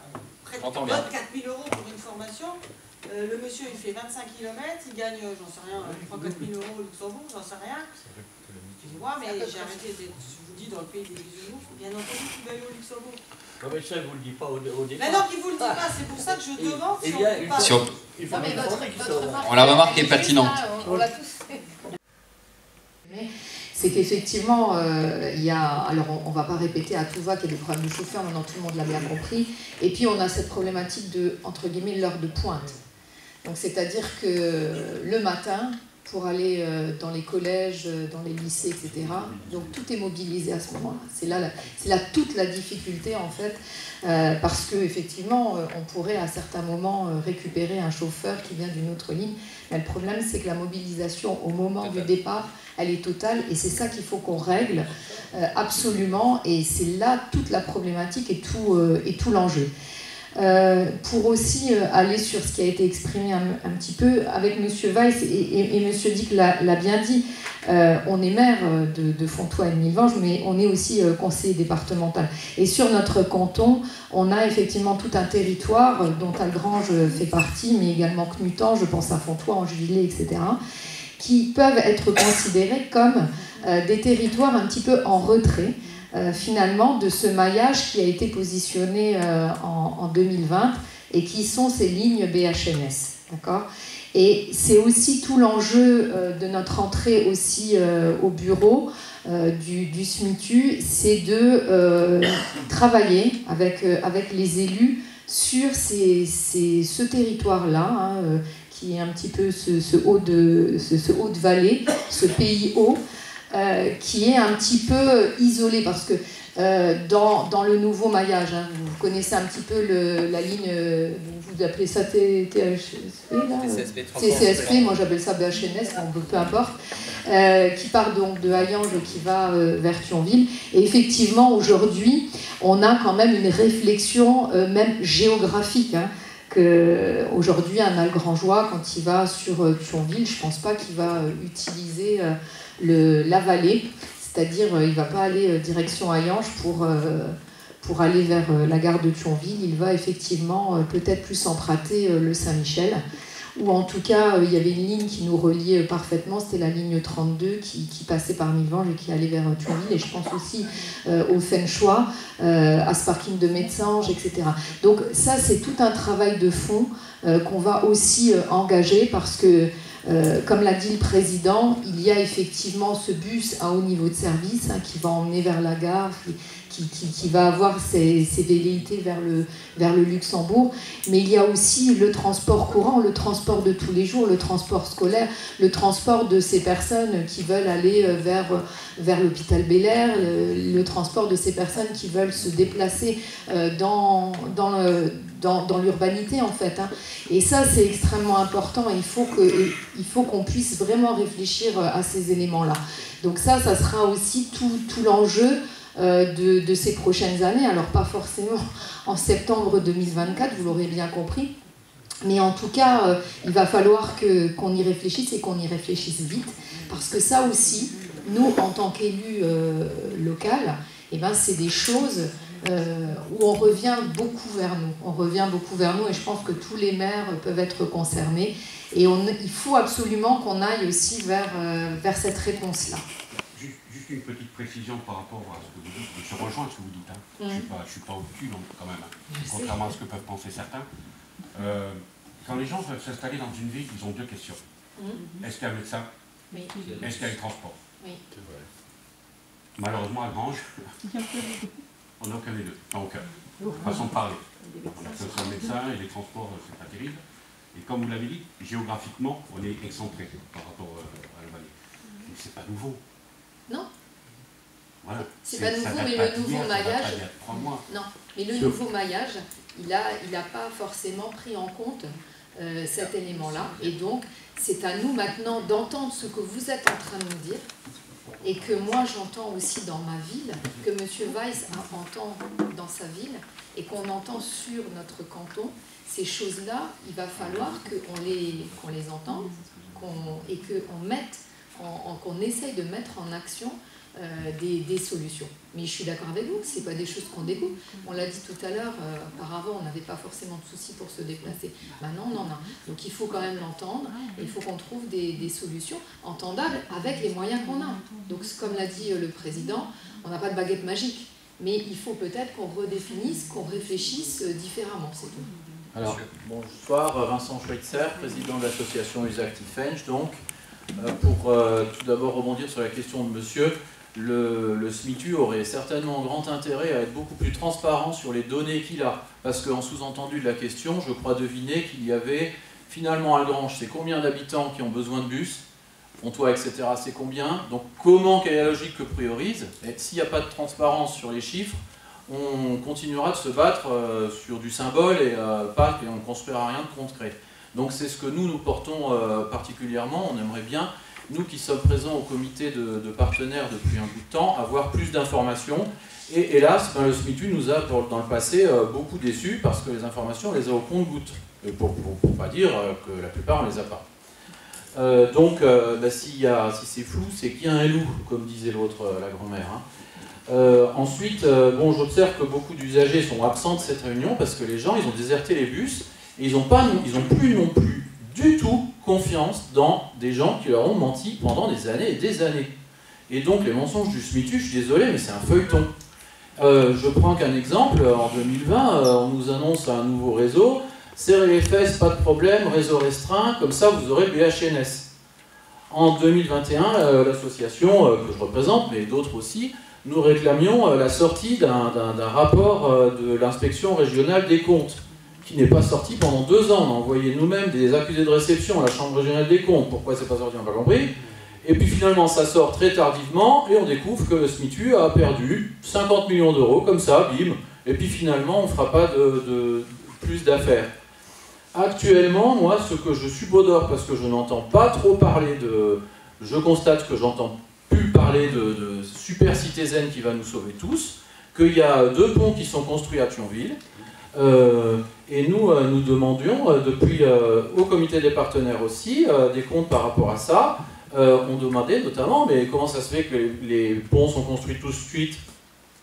on donne 4 000 € pour une formation, le monsieur il fait 25 km, il gagne, j'en sais rien, 3-4 000 € au Luxembourg, j'en sais rien. Excusez-moi, mais j'ai arrêté d'être, je vous dis, dans le pays des bisounours, bien entendu qu'il va aller au Luxembourg. Non mais ça, il vous le dit pas au départ. Mais non, qu'il vous le dit pas, c'est pour ça que je demande si on peut pas... On la remarque est pertinente. On l'a tous fait. C'est qu'effectivement, il y a, alors on ne va pas répéter à tout va qu'il y a des problèmes de chauffeur, maintenant tout le monde l'a bien compris, et puis on a cette problématique de, entre guillemets, l'heure de pointe. Donc c'est-à-dire que le matin, pour aller dans les collèges, dans les lycées, etc., donc tout est mobilisé à ce moment-là. C'est là toute la difficulté en fait, parce qu'effectivement, on pourrait à certains moments récupérer un chauffeur qui vient d'une autre ligne, mais le problème c'est que la mobilisation au moment du départ, elle est totale, et c'est ça qu'il faut qu'on règle absolument, et c'est là toute la problématique et tout l'enjeu. Pour aussi aller sur ce qui a été exprimé un petit peu avec M. Weiss et M. Dick l'a bien dit, on est maire de Fontois et de Milvange, mais on est aussi conseiller départemental. Et sur notre canton, on a effectivement tout un territoire dont Algrange fait partie, mais également Knutan, je pense à Fontois, Angevillers, etc., qui peuvent être considérés comme des territoires un petit peu en retrait, finalement, de ce maillage qui a été positionné en 2020 et qui sont ces lignes BHNS. D'accord ? Et c'est aussi tout l'enjeu de notre entrée aussi au bureau du SMITU, c'est de travailler avec les élus sur ce territoire-là, hein, qui est un petit peu ce haut de vallée, ce pays haut, qui est un petit peu isolé parce que dans le nouveau maillage, hein, vous connaissez un petit peu la ligne, vous appelez ça TCSP, moi j'appelle ça BHNS, peu importe, qui part donc de Hayange qui va vers Thionville. Et effectivement, aujourd'hui, on a quand même une réflexion même géographique. Hein, qu'aujourd'hui, un Algrangeois, quand il va sur Thionville, je ne pense pas qu'il va utiliser la vallée, c'est-à-dire il ne va pas aller direction Hayange pour aller vers la gare de Thionville, il va effectivement peut-être plus emprunter le Saint-Michel, ou en tout cas il y avait une ligne qui nous reliait parfaitement, c'était la ligne 32 qui passait par Milvange et qui allait vers Thionville, et je pense aussi au Fenchois, à ce parking de Metsange, etc. Donc ça c'est tout un travail de fond qu'on va aussi engager parce que comme l'a dit le président, il y a effectivement ce bus à haut niveau de service hein, qui va emmener vers la gare, qui va avoir ses velléités vers le Luxembourg, mais il y a aussi le transport courant, le transport de tous les jours, le transport scolaire, le transport de ces personnes qui veulent aller vers l'hôpital Bel-Air, le transport de ces personnes qui veulent se déplacer dans l'urbanité en fait. Hein. Et ça c'est extrêmement important, il faut qu'on puisse vraiment réfléchir à ces éléments-là. Donc ça sera aussi tout l'enjeu de ces prochaines années. Alors pas forcément en septembre 2024, vous l'aurez bien compris. Mais en tout cas, il va falloir qu'on y réfléchisse et qu'on y réfléchisse vite. Parce que ça aussi, nous, en tant qu'élus locaux, eh ben, c'est des choses où on revient beaucoup vers nous. On revient beaucoup vers nous et je pense que tous les maires peuvent être concernés. Et il faut absolument qu'on aille aussi vers cette réponse-là. Juste une petite précision par rapport à ce que vous dites. Je rejoins ce que vous dites. Hein. Je ne suis pas au-dessus, donc, quand même. Hein. Contrairement à ce que peuvent penser certains. Quand les gens veulent s'installer dans une ville, ils ont deux questions. Est-ce qu'il y a un médecin? Oui. Est-ce qu'il y a le transport? Oui. Malheureusement, à Granges, on n'a aucun des deux. Donc, façon de parler. On a que le médecin et les transports, c'est pas terrible. Et comme vous l'avez dit, géographiquement, on est excentré par rapport à la vallée. Donc, c'est pas nouveau. Non. Voilà. C'est pas nouveau, mais le nouveau maillage. Non, mais le nouveau maillage, il a pas forcément pris en compte cet élément-là. Et donc, c'est à nous maintenant d'entendre ce que vous êtes en train de nous dire et que moi j'entends aussi dans ma ville, que M. Weiss entend dans sa ville et qu'on entend sur notre canton. Ces choses-là, il va falloir qu'on les entende et qu'on essaye de mettre en action des solutions. Mais je suis d'accord avec vous, ce n'est pas des choses qu'on découvre. On l'a dit tout à l'heure, auparavant, on n'avait pas forcément de soucis pour se déplacer. Maintenant, on en a. Donc il faut quand même l'entendre, et il faut qu'on trouve des solutions entendables avec les moyens qu'on a. Donc comme l'a dit le président, on n'a pas de baguette magique, mais il faut peut-être qu'on redéfinisse, qu'on réfléchisse différemment, c'est tout. Alors, bonsoir, Vincent Schweitzer, président de l'association Usactifench. Donc, pour tout d'abord rebondir sur la question de monsieur, le SMITU aurait certainement grand intérêt à être beaucoup plus transparent sur les données qu'il a. Parce qu'en sous-entendu de la question, je crois deviner qu'il y avait finalement à Granges, c'est combien d'habitants qui ont besoin de bus, Pontois, etc., c'est combien. Donc comment, quelle est la logique que priorise? Et s'il n'y a pas de transparence sur les chiffres, on continuera de se battre sur du symbole et on ne construira rien de concret. Donc c'est ce que nous portons particulièrement. On aimerait bien, nous qui sommes présents au comité de partenaires depuis un bout de temps, avoir plus d'informations. Et hélas, le SMITU nous a dans le passé beaucoup déçus parce que les informations, on les a au compte-gouttes. Pour ne pas dire que la plupart, on ne les a pas. Si c'est flou, c'est qu'il y a un loup, comme disait l'autre, la grand-mère. Hein. Ensuite, j'observe que beaucoup d'usagers sont absents de cette réunion parce que les gens, ils ont déserté les bus et ils n'ont plus non plus du tout confiance dans des gens qui leur ont menti pendant des années et des années. Et donc les mensonges du SMITU, je suis désolé, mais c'est un feuilleton. Je prends qu'un exemple, en 2020, on nous annonce un nouveau réseau, serrez les fesses, pas de problème, réseau restreint, comme ça vous aurez le BHNS. En 2021, l'association que je représente, mais d'autres aussi, nous réclamions la sortie d'un rapport de l'inspection régionale des comptes, qui n'est pas sorti pendant 2 ans. On a envoyé nous-mêmes des accusés de réception à la Chambre régionale des comptes. Pourquoi c'est pas sorti, on n'a pas compris. Et puis finalement, ça sort très tardivement, et on découvre que le SMITU a perdu 50 millions d'euros, comme ça, bim. Et puis finalement, on ne fera pas de plus d'affaires. Actuellement, moi, ce que je subodore, parce que je n'entends pas trop parler de... Je constate que j'entends plus parler de Super Citizen qui va nous sauver tous, qu'il y a 2 ponts qui sont construits à Thionville, et nous demandions, depuis au comité des partenaires aussi, des comptes par rapport à ça. On demandait notamment, mais comment ça se fait que les ponts sont construits tout de suite?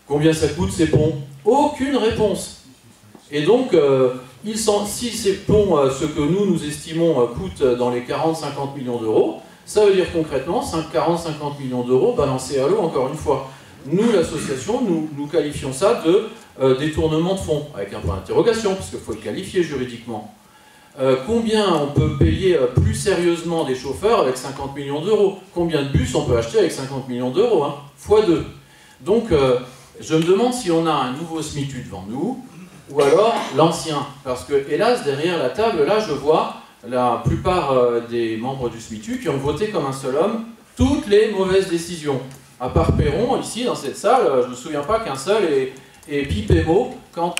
Combien ça coûte ces ponts? Aucune réponse. Et donc, si ces ponts, ce que nous estimons, coûtent dans les 40-50 millions d'euros, ça veut dire concrètement 40-50 millions d'euros balancés à l'eau, encore une fois. Nous, l'association, nous qualifions ça de détournement de fonds, avec un point d'interrogation, parce qu'il faut le qualifier juridiquement. Combien on peut payer plus sérieusement des chauffeurs avec 50 millions d'euros? Combien de bus on peut acheter avec 50 millions d'euros, hein, x2? Donc, je me demande si on a un nouveau SMITU devant nous, ou alors l'ancien. Parce que, hélas, derrière la table, là, je vois la plupart des membres du SMITU qui ont voté comme un seul homme toutes les mauvaises décisions. À part Perron, ici, dans cette salle, je ne me souviens pas qu'un seul ait pipé mot quand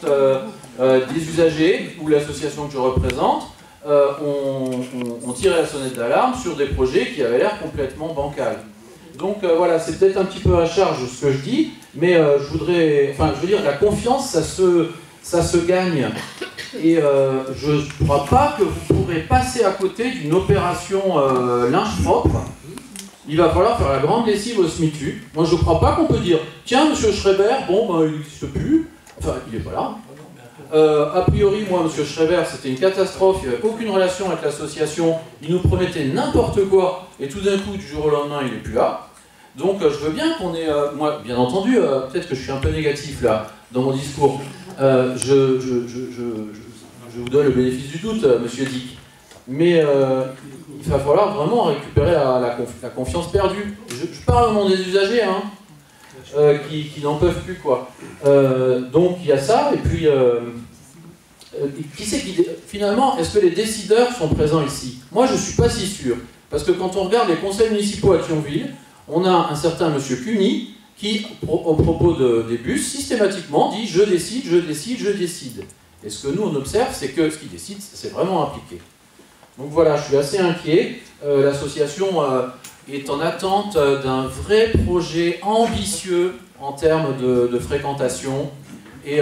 des usagers, ou l'association que je représente, ont tiré la sonnette d'alarme sur des projets qui avaient l'air complètement bancals. Donc voilà, c'est peut-être un petit peu à charge ce que je dis, mais je veux dire, la confiance, ça se gagne. Et je ne crois pas que vous pourrez passer à côté d'une opération linge propre. Il va falloir faire la grande lessive au SMITU. Moi, je ne crois pas qu'on peut dire « Tiens, monsieur Schreiber, bon, ben, il n'existe plus. » Enfin, il n'est pas là. A priori, moi, monsieur Schreiber, c'était une catastrophe. Il n'y avait aucune relation avec l'association. Il nous promettait n'importe quoi. Et tout d'un coup, du jour au lendemain, il n'est plus là. Donc, je veux bien qu'on ait... moi, bien entendu, peut-être que je suis un peu négatif, là, dans mon discours. Je vous donne le bénéfice du doute, monsieur Dick. Mais il va falloir vraiment récupérer la confiance perdue. Je parle au nom des usagers, hein, qui n'en peuvent plus, quoi. Donc il y a ça, et puis qui c'est qui... Finalement, est-ce que les décideurs sont présents ici? Moi, je ne suis pas si sûr. Parce que quand on regarde les conseils municipaux à Thionville, on a un certain monsieur Cuny qui, au propos des bus, systématiquement dit « je décide, je décide, je décide ». Et ce que nous, on observe, c'est que ce qu'il décide, c'est vraiment appliqué. Donc voilà, je suis assez inquiet. L'association est en attente d'un vrai projet ambitieux en termes de fréquentation. Et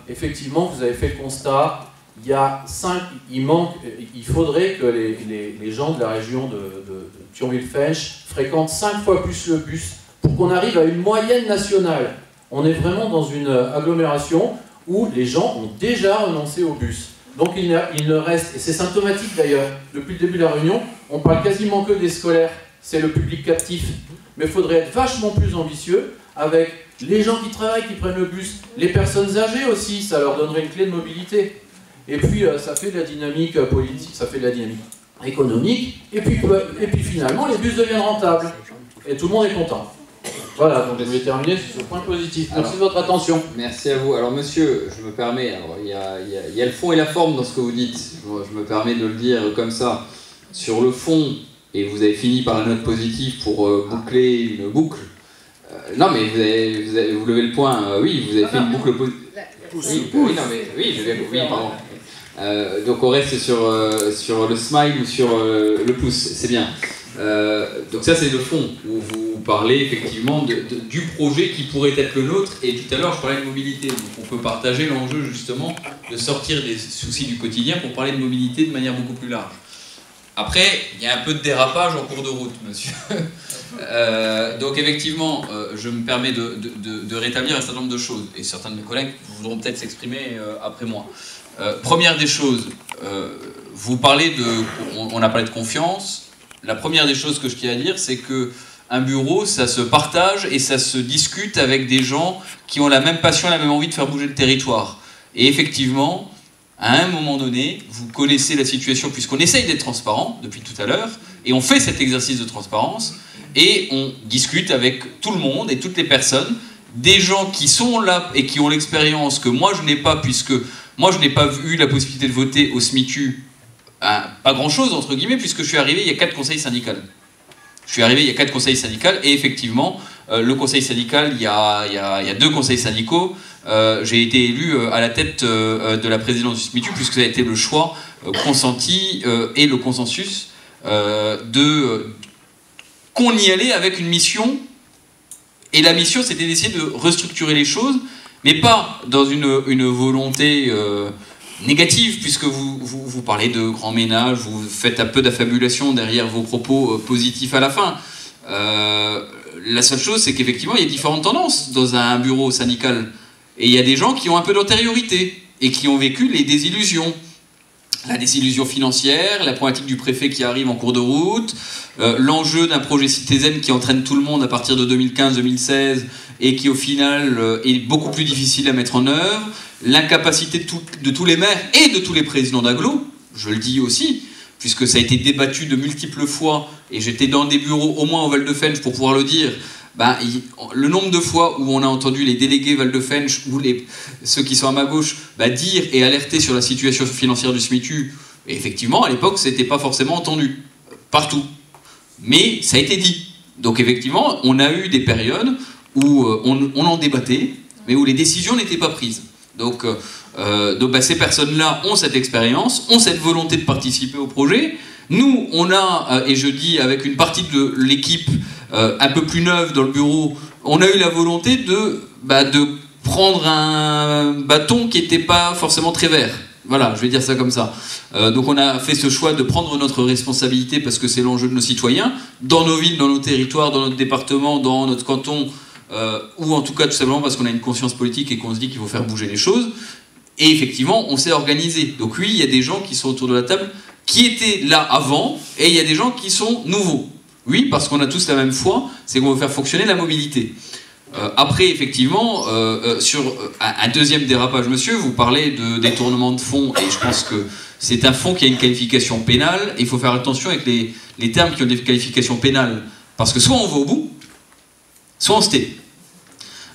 effectivement, vous avez fait le constat, il faudrait que les gens de la région de Thionville-Fensch fréquentent 5 fois plus le bus pour qu'on arrive à une moyenne nationale. On est vraiment dans une agglomération où les gens ont déjà renoncé au bus. Donc il ne reste, et c'est symptomatique d'ailleurs, depuis le début de la réunion, on parle quasiment que des scolaires, c'est le public captif. Mais il faudrait être vachement plus ambitieux avec les gens qui travaillent, qui prennent le bus, les personnes âgées aussi, ça leur donnerait une clé de mobilité. Et puis ça fait de la dynamique politique, ça fait de la dynamique économique, et puis finalement les bus deviennent rentables. Et tout le monde est content. Voilà, donc je vais terminer sur ce point positif. Merci de votre attention. Merci à vous. Alors monsieur, je me permets, alors, il y a le fond et la forme dans ce que vous dites. Je me permets de le dire comme ça. Sur le fond, et vous avez fini par la note positive pour boucler une boucle. Non mais vous levez le point, oui, vous avez fait une boucle positive. Oui, pardon. Donc on reste sur le smile ou sur le pouce, c'est bien. Donc ça c'est le fond, où vous parlez effectivement du projet qui pourrait être le nôtre, et tout à l'heure je parlais de mobilité, donc on peut partager l'enjeu justement de sortir des soucis du quotidien pour parler de mobilité de manière beaucoup plus large. Après, il y a un peu de dérapage en cours de route, monsieur. Donc effectivement, je me permets de rétablir un certain nombre de choses, et certains de mes collègues voudront peut-être s'exprimer après moi. Première des choses, vous parlez on a parlé de confiance. La première des choses que je tiens à dire, c'est qu'un bureau, ça se partage et ça se discute avec des gens qui ont la même passion, la même envie de faire bouger le territoire. Et effectivement, à un moment donné, vous connaissez la situation, puisqu'on essaye d'être transparent depuis tout à l'heure, et on fait cet exercice de transparence, et on discute avec tout le monde et toutes les personnes, des gens qui sont là et qui ont l'expérience que moi je n'ai pas, puisque moi je n'ai pas eu la possibilité de voter au SMITU, pas grand-chose, entre guillemets, puisque je suis arrivé il y a 4 conseils syndicaux. Je suis arrivé il y a 4 conseils syndicaux, et effectivement, le conseil syndical, il y a 2 conseils syndicaux. J'ai été élu à la tête de la présidence du SMITU, puisque ça a été le choix consenti et le consensus qu'on y allait avec une mission. Et la mission, c'était d'essayer de restructurer les choses, mais pas dans une volonté négative, puisque vous parlez de grand ménage, vous faites un peu d'affabulation derrière vos propos positifs à la fin. La seule chose, c'est qu'effectivement, il y a différentes tendances dans un bureau syndical. Et il y a des gens qui ont un peu d'antériorité et qui ont vécu les désillusions. La désillusion financière, la problématique du préfet qui arrive en cours de route, l'enjeu d'un projet Citizen qui entraîne tout le monde à partir de 2015-2016 et qui au final est beaucoup plus difficile à mettre en œuvre, l'incapacité de tous les maires et de tous les présidents d'agglo, je le dis aussi, puisque ça a été débattu de multiples fois, et j'étais dans des bureaux au moins au Val-de-Fensch pour pouvoir le dire, le nombre de fois où on a entendu les délégués Val-de-Fensch ou ceux qui sont à ma gauche dire et alerter sur la situation financière du SMITU, et effectivement à l'époque c'était pas forcément entendu, partout. Mais ça a été dit. Donc effectivement, on a eu des périodes où on en débattait, mais où les décisions n'étaient pas prises. Donc ces personnes-là ont cette expérience, ont cette volonté de participer au projet. Nous, on a, et je dis avec une partie de l'équipe, un peu plus neuve dans le bureau, on a eu la volonté de prendre un bâton qui n'était pas forcément très vert. Voilà, je vais dire ça comme ça. Donc on a fait ce choix de prendre notre responsabilité parce que c'est l'enjeu de nos citoyens, dans nos villes, dans nos territoires, dans notre département, dans notre canton, ou en tout cas tout simplement parce qu'on a une conscience politique et qu'on se dit qu'il faut faire bouger les choses. Et effectivement, on s'est organisé. Donc oui, il y a des gens qui sont autour de la table qui étaient là avant, et il y a des gens qui sont nouveaux. Oui, parce qu'on a tous la même foi, c'est qu'on veut faire fonctionner la mobilité. Après, effectivement, sur un deuxième dérapage, monsieur, vous parlez de détournement de fonds, et je pense que c'est un fonds qui a une qualification pénale, et il faut faire attention avec les termes qui ont des qualifications pénales, parce que soit on va au bout, soit on se tait.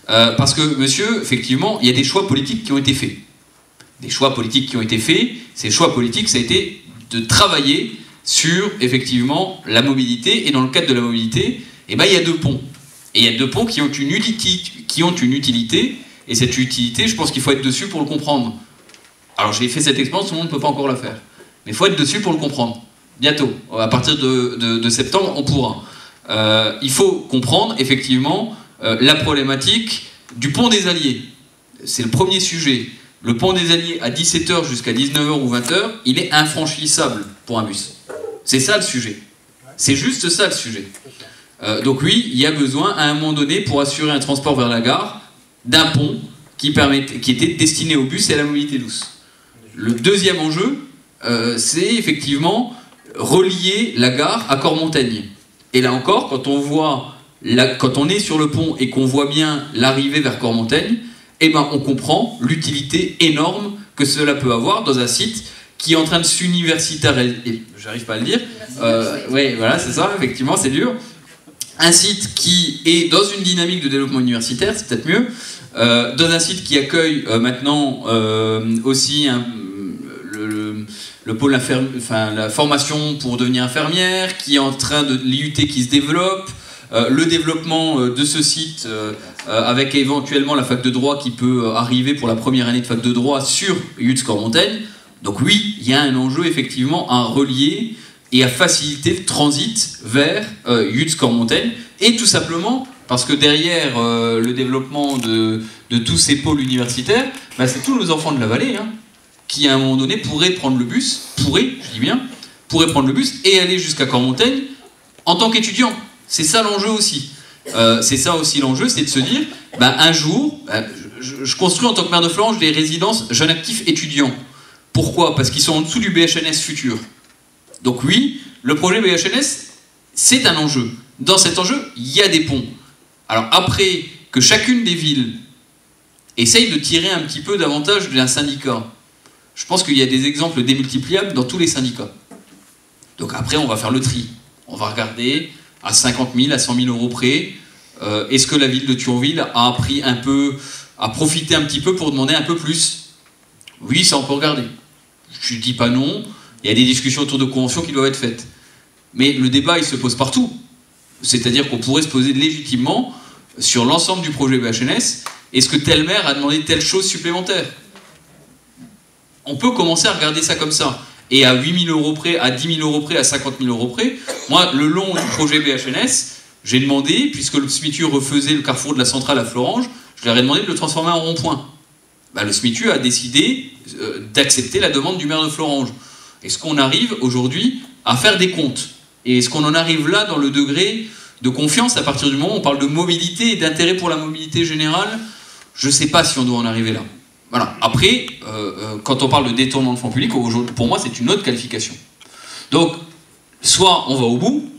Parce que, monsieur, effectivement, il y a des choix politiques qui ont été faits. Des choix politiques qui ont été faits, ces choix politiques, ça a été de travailler sur, effectivement, la mobilité, et dans le cadre de la mobilité, eh ben, il y a deux ponts. Et il y a deux ponts qui ont une utilité, et cette utilité, je pense qu'il faut être dessus pour le comprendre. Alors j'ai fait cette expérience, tout le monde ne peut pas encore la faire. Mais il faut être dessus pour le comprendre. Bientôt, à partir de septembre, on pourra. Il faut comprendre, effectivement, la problématique du pont des Alliés. C'est le premier sujet. Le pont des Alliés, à 17h jusqu'à 19h ou 20h, il est infranchissable pour un bus. C'est ça le sujet. C'est juste ça le sujet. Donc oui, il y a besoin, à un moment donné, pour assurer un transport vers la gare, d'un pont qui était destiné au bus et à la mobilité douce. Le deuxième enjeu, c'est effectivement relier la gare à Cormontaigne. Et là encore, quand on est sur le pont et qu'on voit bien l'arrivée vers Cormontaigne, eh ben, on comprend l'utilité énorme que cela peut avoir dans un site qui est en train de s'universitariser, j'arrive pas à le dire, oui, voilà, c'est ça, effectivement, c'est dur. Un site qui est dans une dynamique de développement universitaire, c'est peut-être mieux, dans un site qui accueille maintenant aussi le pôle la formation pour devenir infirmière, qui est en train de l'IUT qui se développe, le développement de ce site avec éventuellement la fac de droit qui peut arriver pour la première année de fac de droit sur UTS-Cormontaigne. Donc oui, il y a un enjeu effectivement à relier et à faciliter le transit vers UTS-Cormontaigne, et tout simplement parce que derrière le développement de tous ces pôles universitaires, bah, c'est tous nos enfants de la vallée qui à un moment donné pourraient prendre le bus, pourraient prendre le bus et aller jusqu'à Cormontaigne en tant qu'étudiants. C'est ça l'enjeu aussi. C'est ça aussi l'enjeu, c'est de se dire, bah, un jour, je construis en tant que maire de Florence des résidences jeunes actifs étudiants. Pourquoi? Parce qu'ils sont en dessous du BHNS futur. Donc oui, le projet BHNS, c'est un enjeu. Dans cet enjeu, il y a des ponts. Alors après, que chacune des villes essaye de tirer un petit peu davantage d'un syndicat, je pense qu'il y a des exemples démultipliables dans tous les syndicats. Donc après, on va faire le tri. On va regarder à 50 000, à 100 000 euros près, est-ce que la ville de Thionville a profité un petit peu pour demander un peu plus? Oui, ça on peut regarder. Je ne dis pas non. Il y a des discussions autour de conventions qui doivent être faites. Mais le débat, il se pose partout. C'est-à-dire qu'on pourrait se poser légitimement sur l'ensemble du projet BHNS, est-ce que tel maire a demandé telle chose supplémentaire? On peut commencer à regarder ça comme ça. Et à 8 000 euros près, à 10 000 euros près, à 50 000 euros près, moi, le long du projet BHNS, j'ai demandé, puisque le SMITU refaisait le carrefour de la centrale à Florange, je leur ai demandé de le transformer en rond-point. Bah, le SMITU a décidé d'accepter la demande du maire de Florange. Est-ce qu'on arrive aujourd'hui à faire des comptes? Et est-ce qu'on en arrive là dans le degré de confiance à partir du moment où on parle de mobilité et d'intérêt pour la mobilité générale? Je ne sais pas si on doit en arriver là. Voilà. Après, quand on parle de détournement de fonds publics, pour moi, c'est une autre qualification. Donc, soit on va au bout,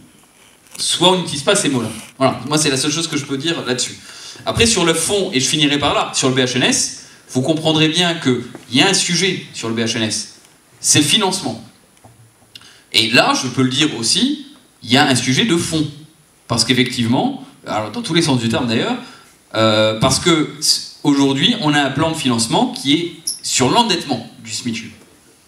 soit on n'utilise pas ces mots-là. Voilà. Moi, c'est la seule chose que je peux dire là-dessus. Après, sur le fond, et je finirai par là, sur le BHNS, vous comprendrez bien qu'il y a un sujet sur le BHNS, c'est le financement. Et là, je peux le dire aussi, il y a un sujet de fond. Parce qu'effectivement, alors dans tous les sens du terme d'ailleurs, parce que aujourd'hui, on a un plan de financement qui est sur l'endettement du SMITU.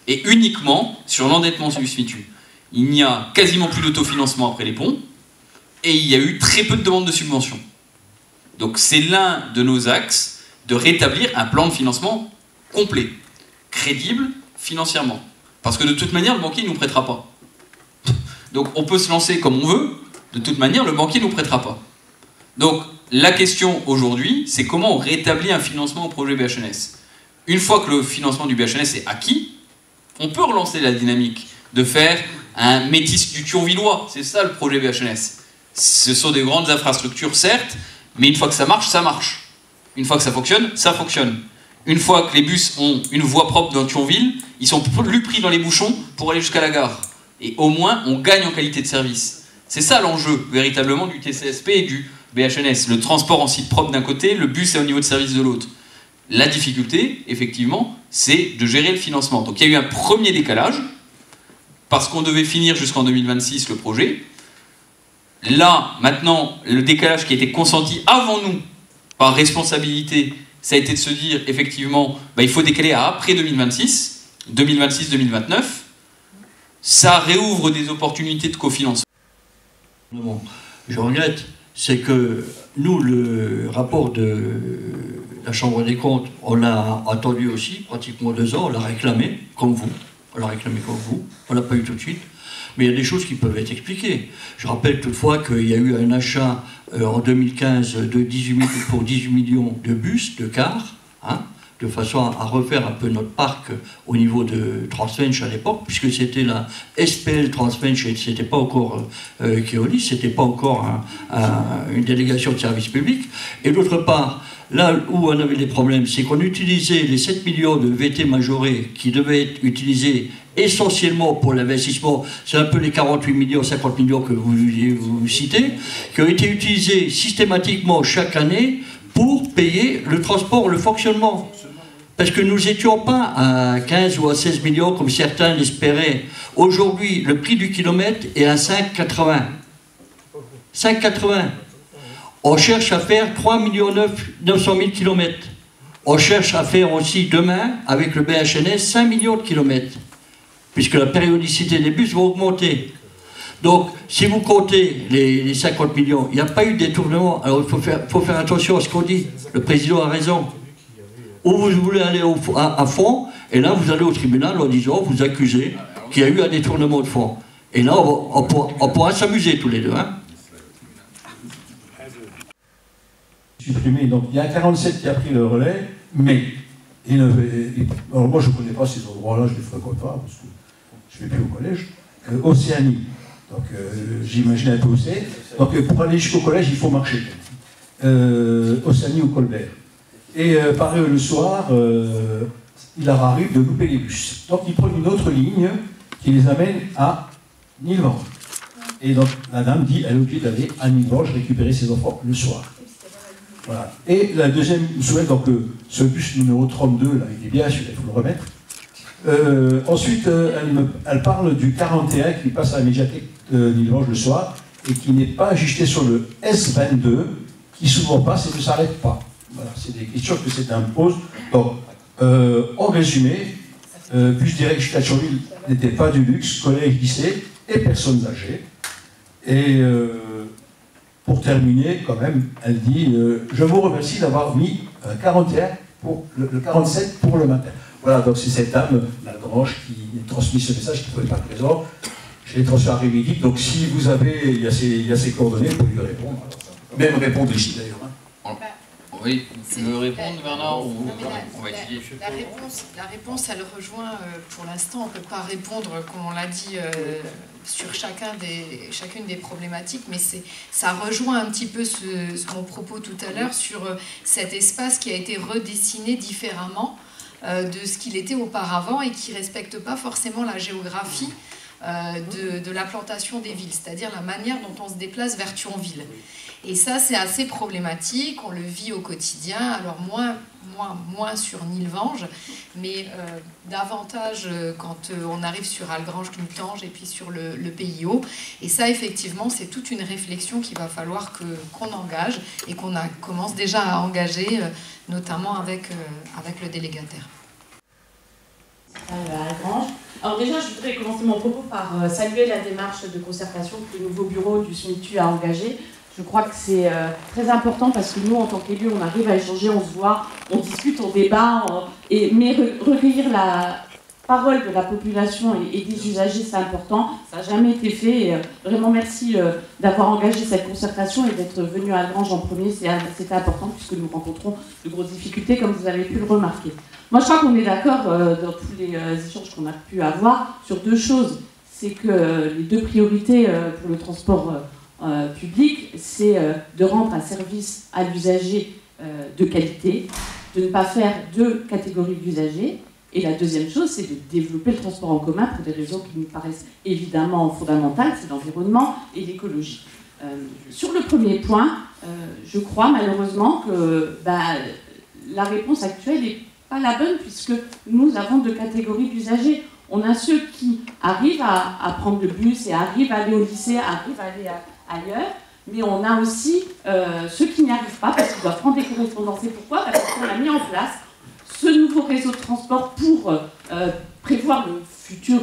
Et uniquement sur l'endettement du SMITU. Il n'y a quasiment plus d'autofinancement après les ponts, et il y a eu très peu de demandes de subventions. Donc c'est l'un de nos axes de rétablir un plan de financement complet, crédible financièrement. Parce que de toute manière, le banquier ne nous prêtera pas. Donc on peut se lancer comme on veut, de toute manière, le banquier ne nous prêtera pas. Donc, la question aujourd'hui, c'est comment on rétablit un financement au projet BHNS. Une fois que le financement du BHNS est acquis, on peut relancer la dynamique de faire un métis du Thionvillois. C'est ça le projet BHNS. Ce sont des grandes infrastructures, certes, mais une fois que ça marche, ça marche. Une fois que ça fonctionne, ça fonctionne. Une fois que les bus ont une voie propre dans Thionville, ils sont plus pris dans les bouchons pour aller jusqu'à la gare. Et au moins, on gagne en qualité de service. C'est ça l'enjeu, véritablement, du TCSP et du BHNS. Le transport en site propre d'un côté, le bus est au niveau de service de l'autre. La difficulté, effectivement, c'est de gérer le financement. Donc il y a eu un premier décalage, parce qu'on devait finir jusqu'en 2026 le projet. Là, maintenant, le décalage qui a été consenti avant nous, par responsabilité, ça a été de se dire, effectivement, il faut décaler à après 2026, 2026-2029. Ça réouvre des opportunités de cofinancement. Je regrette, c'est que nous, le rapport de la Chambre des comptes, on l'a attendu aussi, pratiquement 2 ans, on l'a réclamé, comme vous. On l'a réclamé comme vous, on ne l'a pas eu tout de suite. Mais il y a des choses qui peuvent être expliquées. Je rappelle toutefois qu'il y a eu un achat en 2015 pour 18 millions de bus, de cars, de façon à refaire un peu notre parc au niveau de Transvench à l'époque, puisque c'était la SPL Transvench et c'était pas encore Keolis, c'était pas encore une délégation de service public. Et d'autre part, là où on avait des problèmes, c'est qu'on utilisait les 7 millions de VT majorés qui devaient être utilisés essentiellement pour l'investissement, c'est un peu les 48 millions, 50 millions que vous citez, qui ont été utilisés systématiquement chaque année pour payer le transport, le fonctionnement. Parce que nous n'étions pas à 15 ou à 16 millions comme certains l'espéraient. Aujourd'hui, le prix du kilomètre est à 5,80. 5,80. On cherche à faire 3 900 000 kilomètres. On cherche à faire aussi demain, avec le BHNS, 5 millions de kilomètres. Puisque la périodicité des bus va augmenter. Donc, si vous comptez les 50 millions, il n'y a pas eu de détournement. Alors, il faut faire attention à ce qu'on dit. Le président a raison. Ou vous voulez aller à fond, et là, vous allez au tribunal en disant, vous accusez qu'il y a eu un détournement de fonds. Et là, on pourra s'amuser tous les deux. Supprimé. Donc, il y a 47 qui a pris le relais, mais alors moi, je ne connais pas ces endroits-là, je ne les fréquente pas, parce que je ne vais plus au collège. Océanie. Donc, j'imagine un peu où c'est. Donc, pour aller jusqu'au collège, il faut marcher. Océanie ou Colbert. Et pareil, le soir, il leur arrive de louper les bus. Donc, ils prennent une autre ligne qui les amène à Nilvange. Et donc, la dame dit, elle est obligée d'aller à Nilvange récupérer ses enfants le soir. Voilà. Et la deuxième souhait, donc ce bus numéro 32, là, il est bien, celui-là, il faut le remettre. Ensuite, elle parle du 41 qui passe à la médiathèque de Nilvange le soir et qui n'est pas ajusté sur le S22, qui souvent passe et ne s'arrête pas. Voilà, c'est des questions que cette dame pose. Donc, en résumé, bus direct jusqu'à Thionville n'était pas du luxe, collège, lycée et personnes âgées. Et pour terminer, quand même, elle dit je vous remercie d'avoir mis 41 pour le 47 pour le matin. Voilà, donc c'est cette dame, Lagrange, qui a transmis ce message, qui ne pouvait pas être présent. Je l'ai transféré à Rémi. Donc si vous avez, il y a ses coordonnées, vous pouvez lui répondre. Même répondre ici d'ailleurs. Oui, tu veux répondre, Bernard, ou on va étudier? La réponse, elle rejoint, pour l'instant, on ne peut pas répondre, comme on l'a dit, sur chacune des problématiques, mais ça rejoint un petit peu mon propos tout à l'heure sur cet espace qui a été redessiné différemment de ce qu'il était auparavant et qui ne respecte pas forcément la géographie de l'implantation des villes, c'est-à-dire la manière dont on se déplace vers Thionville. Et ça, c'est assez problématique, on le vit au quotidien, alors moins sur Nilvange, mais davantage quand on arrive sur Algrange, Knutange et puis sur le PIO. Et ça, effectivement, c'est toute une réflexion qu'il va falloir qu'on engage et qu'on commence déjà à engager, notamment avec le délégataire. Algrange. Alors déjà, je voudrais commencer mon propos par saluer la démarche de concertation que le nouveau bureau du SMITU a engagée. Je crois que c'est très important parce que nous, en tant qu'élus, on arrive à échanger, on se voit, on discute, on débat, mais recueillir parole de la population et des usagers, c'est important. Ça n'a jamais été fait. Et, vraiment, merci d'avoir engagé cette concertation et d'être venu à Grange en premier. C'était important puisque nous rencontrons de grosses difficultés, comme vous avez pu le remarquer. Moi, je crois qu'on est d'accord dans tous les échanges qu'on a pu avoir sur deux choses. C'est que les deux priorités pour le transport public, c'est de rendre un service à l'usager de qualité, de ne pas faire deux catégories d'usagers. Et la deuxième chose, c'est de développer le transport en commun pour des raisons qui nous paraissent évidemment fondamentales, c'est l'environnement et l'écologie. Sur le premier point, je crois malheureusement que la réponse actuelle n'est pas la bonne, puisque nous avons deux catégories d'usagers. On a ceux qui arrivent à prendre le bus et arrivent à aller au lycée, arrivent à aller ailleurs, mais on a aussi ceux qui n'y arrivent pas parce qu'ils doivent prendre des correspondances. Et pourquoi? Parce qu'on a mis en place ce nouveau réseau de transport pour prévoir le futur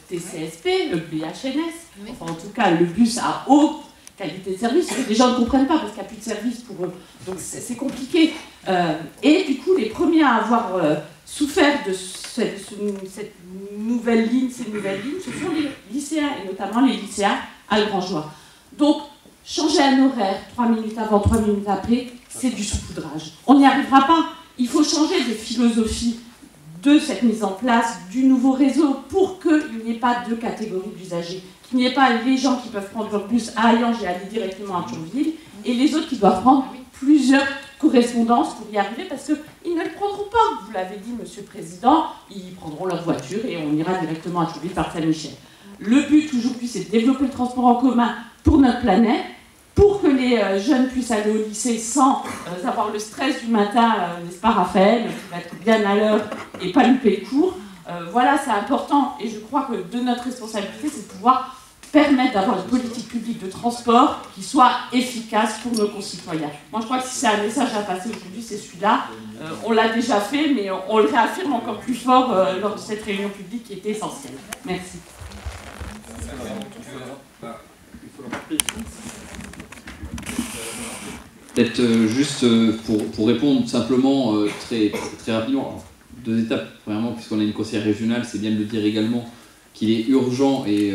TCSP, le BHNS, enfin en tout cas le bus à haute qualité de service. Les gens ne comprennent pas parce qu'il n'y a plus de service pour eux, donc c'est compliqué. Et du coup, les premiers à avoir souffert de cette nouvelle ligne, ce sont les lycéens, et notamment les lycéens algrangeois. Donc, changer un horaire 3 minutes avant, 3 minutes après, c'est du saupoudrage. On n'y arrivera pas. Il faut changer de philosophie de cette mise en place du nouveau réseau pour qu'il n'y ait pas deux catégories d'usagers, qu'il n'y ait pas les gens qui peuvent prendre leur bus à Hayange et aller directement à Thionville, et les autres qui doivent prendre plusieurs correspondances pour y arriver, parce qu'ils ne le prendront pas. Vous l'avez dit, Monsieur le Président, ils prendront leur voiture et on ira directement à Thionville par Saint-Michel. Le but aujourd'hui, c'est de développer le transport en commun pour notre planète, pour que les jeunes puissent aller au lycée sans avoir le stress du matin, n'est-ce pas Raphaël, qui va être bien à l'heure et pas louper le cours. Voilà, c'est important, et je crois que de notre responsabilité, c'est de pouvoir permettre d'avoir une politique publique de transport qui soit efficace pour nos concitoyens. Moi, je crois que si c'est un message à passer aujourd'hui, c'est celui-là. On l'a déjà fait, mais on le réaffirme encore plus fort lors de cette réunion publique qui était essentielle. Merci. Peut-être juste pour répondre simplement très rapidement. Alors, deux étapes. Premièrement, puisqu'on a une conseillère régionale, c'est bien de le dire également qu'il est urgent et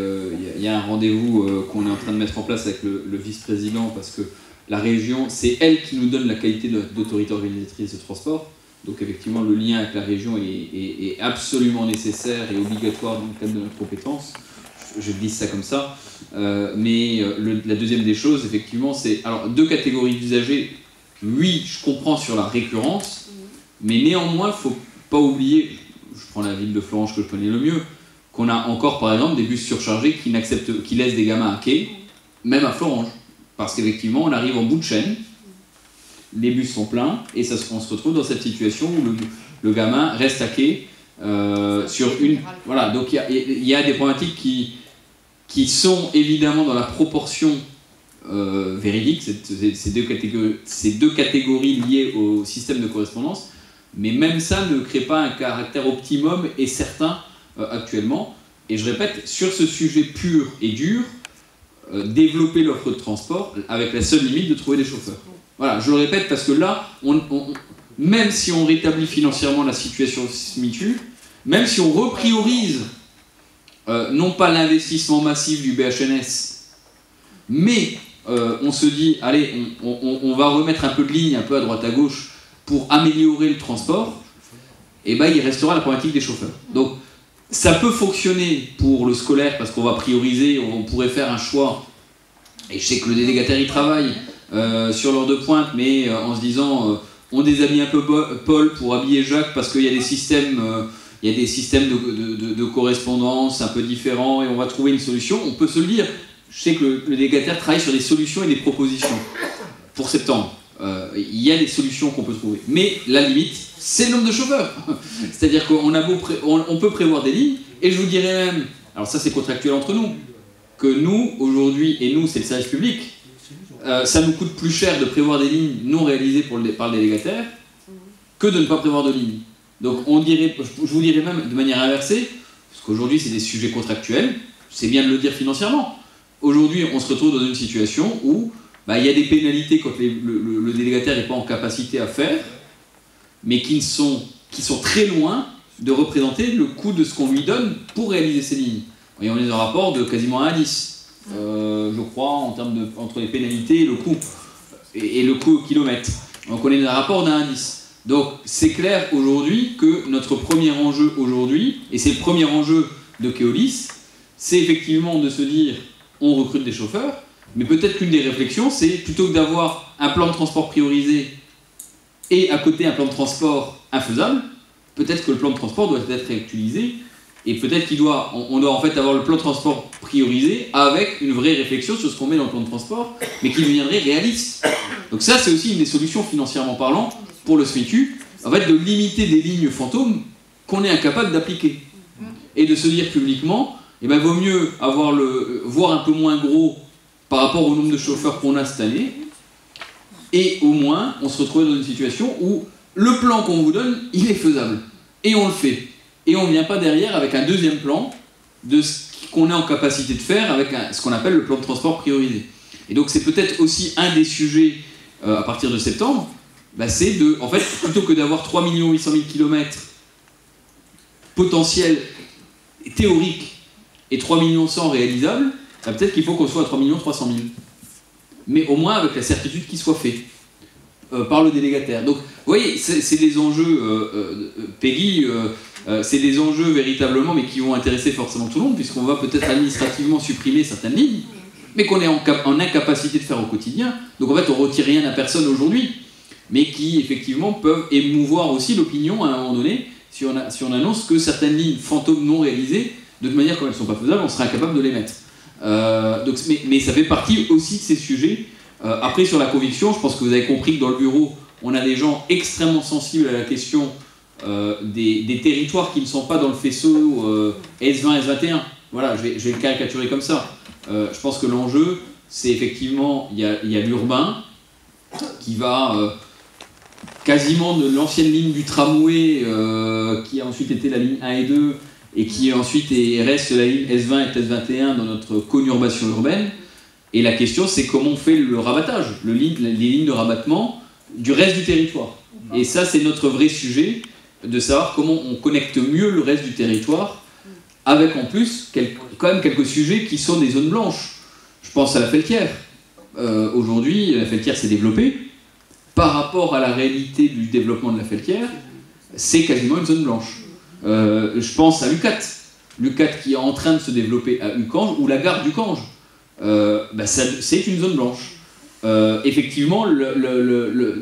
il y a un rendez-vous qu'on est en train de mettre en place avec le vice-président, parce que la région, c'est elle qui nous donne la qualité d'autorité organisatrice de transport. Donc effectivement, le lien avec la région est absolument nécessaire et obligatoire dans le cadre de notre compétence. Je dis ça comme ça. Mais la deuxième des choses, effectivement, c'est... Alors, deux catégories d'usagers, oui, je comprends sur la récurrence, mais néanmoins, il ne faut pas oublier, je prends la ville de Florence que je connais le mieux, qu'on a encore, par exemple, des bus surchargés qui laissent des gamins à quai, même à Florence. Parce qu'effectivement, on arrive en bout de chaîne, les bus sont pleins, et on se retrouve dans cette situation où le gamin reste à quai sur une... Voilà, donc il y a des problématiques qui sont évidemment dans la proportion véridique, ces deux catégories liées au système de correspondance, mais même ça ne crée pas un caractère optimum et certain actuellement. Et je répète, sur ce sujet pur et dur, développer l'offre de transport avec la seule limite de trouver des chauffeurs. Voilà, je le répète parce que là, même si on rétablit financièrement la situation SMITU, même si on repriorise non pas l'investissement massif du BHNS, mais on se dit, allez, on va remettre un peu de ligne, un peu à droite à gauche, pour améliorer le transport, et ben il restera la problématique des chauffeurs. Donc ça peut fonctionner pour le scolaire, parce qu'on va prioriser, on pourrait faire un choix, et je sais que le délégataire y travaille, sur l'heure de pointe, mais en se disant, on déshabille un peu Paul pour habiller Jacques, parce qu'il y a des systèmes... il y a des systèmes de correspondance un peu différents et on va trouver une solution. On peut se le dire. Je sais que le délégataire travaille sur des solutions et des propositions pour septembre. Il y a des solutions qu'on peut trouver. Mais la limite, c'est le nombre de chauffeurs. C'est-à-dire qu'on peut prévoir des lignes, et je vous dirais même, alors ça c'est contractuel entre nous, que nous, aujourd'hui, et nous c'est le service public, ça nous coûte plus cher de prévoir des lignes non réalisées par le délégataire que de ne pas prévoir de lignes. Donc je vous dirais même de manière inversée, parce qu'aujourd'hui c'est des sujets contractuels, c'est bien de le dire financièrement. Aujourd'hui on se retrouve dans une situation où il y a des pénalités quand le délégataire n'est pas en capacité à faire, mais qui sont très loin de représenter le coût de ce qu'on lui donne pour réaliser ces lignes. Et on est dans un rapport de quasiment 1,10, je crois, en termes de, entre les pénalités et le coût, et le coût au kilomètre. Donc on est dans un rapport d'1,10. Donc c'est clair aujourd'hui que notre premier enjeu aujourd'hui, et c'est le premier enjeu de Keolis, c'est effectivement de se dire on recrute des chauffeurs, mais peut-être qu'une des réflexions, c'est plutôt que d'avoir un plan de transport priorisé et à côté un plan de transport infaisable, peut-être que le plan de transport doit être réactualisé, et peut-être on doit en fait avoir le plan de transport priorisé avec une vraie réflexion sur ce qu'on met dans le plan de transport, mais qui deviendrait réaliste. Donc ça, c'est aussi une des solutions financièrement parlant pour le SMICU, en fait de limiter des lignes fantômes qu'on est incapable d'appliquer. Et de se dire publiquement, eh ben, vaut mieux voir un peu moins gros par rapport au nombre de chauffeurs qu'on a cette année, et au moins on se retrouve dans une situation où le plan qu'on vous donne, il est faisable, et on le fait. Et on ne vient pas derrière avec un deuxième plan de ce qu'on est en capacité de faire avec ce qu'on appelle le plan de transport priorisé. Et donc c'est peut-être aussi un des sujets à partir de septembre, bah, c'est de, en fait, plutôt que d'avoir 3 800 000 km potentiels théoriques et 3 100 000 réalisables, bah, peut-être qu'il faut qu'on soit à 3 300 000. Mais au moins avec la certitude qu'il soit fait par le délégataire. Donc vous voyez, c'est des enjeux, Peggy, c'est des enjeux véritablement, mais qui vont intéresser forcément tout le monde, puisqu'on va peut-être administrativement supprimer certaines lignes, mais qu'on est en incapacité de faire au quotidien. Donc en fait, on ne retire rien à personne aujourd'hui, mais qui effectivement peuvent émouvoir aussi l'opinion à un moment donné, si on annonce que certaines lignes fantômes non réalisées, de toute manière, comme elles ne sont pas faisables, on sera incapable de les mettre. Mais ça fait partie aussi de ces sujets. Après, sur la conviction, je pense que vous avez compris que dans le bureau, on a des gens extrêmement sensibles à la question des territoires qui ne sont pas dans le faisceau S20, S21. Voilà, je vais le caricaturer comme ça. Je pense que l'enjeu, c'est effectivement, il y a l'urbain qui va quasiment de l'ancienne ligne du tramway qui a ensuite été la ligne 1 et 2 et qui ensuite reste la ligne S20 et S21 dans notre conurbation urbaine. Et la question, c'est comment on fait le rabattage, les lignes de rabattement du reste du territoire. Et ça, c'est notre vrai sujet, de savoir comment on connecte mieux le reste du territoire, avec en plus quand même quelques sujets qui sont des zones blanches. Je pense à la Feltière. Aujourd'hui, la Feltière s'est développée. Par rapport à la réalité du développement de la Feltière, c'est quasiment une zone blanche. Je pense à l'UCAT. L'UCAT qui est en train de se développer à Ucange, ou la gare d'Ucange. C'est une zone blanche. Effectivement,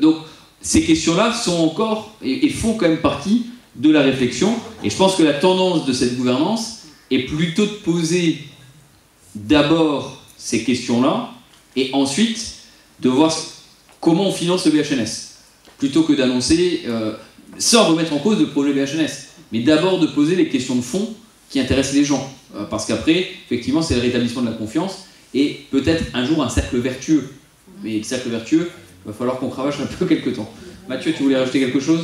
donc ces questions-là sont encore et font quand même partie de la réflexion. Et je pense que la tendance de cette gouvernance est plutôt de poser d'abord ces questions-là et ensuite de voir comment on finance le BHNS. Plutôt que d'annoncer, sans remettre en cause le projet BHNS, mais d'abord de poser les questions de fond qui intéressent les gens. Parce qu'après, effectivement, c'est le rétablissement de la confiance et peut-être un jour un cercle vertueux. Mais le cercle vertueux, il va falloir qu'on cravache un peu quelque temps. Mathieu, tu voulais rajouter quelque chose ?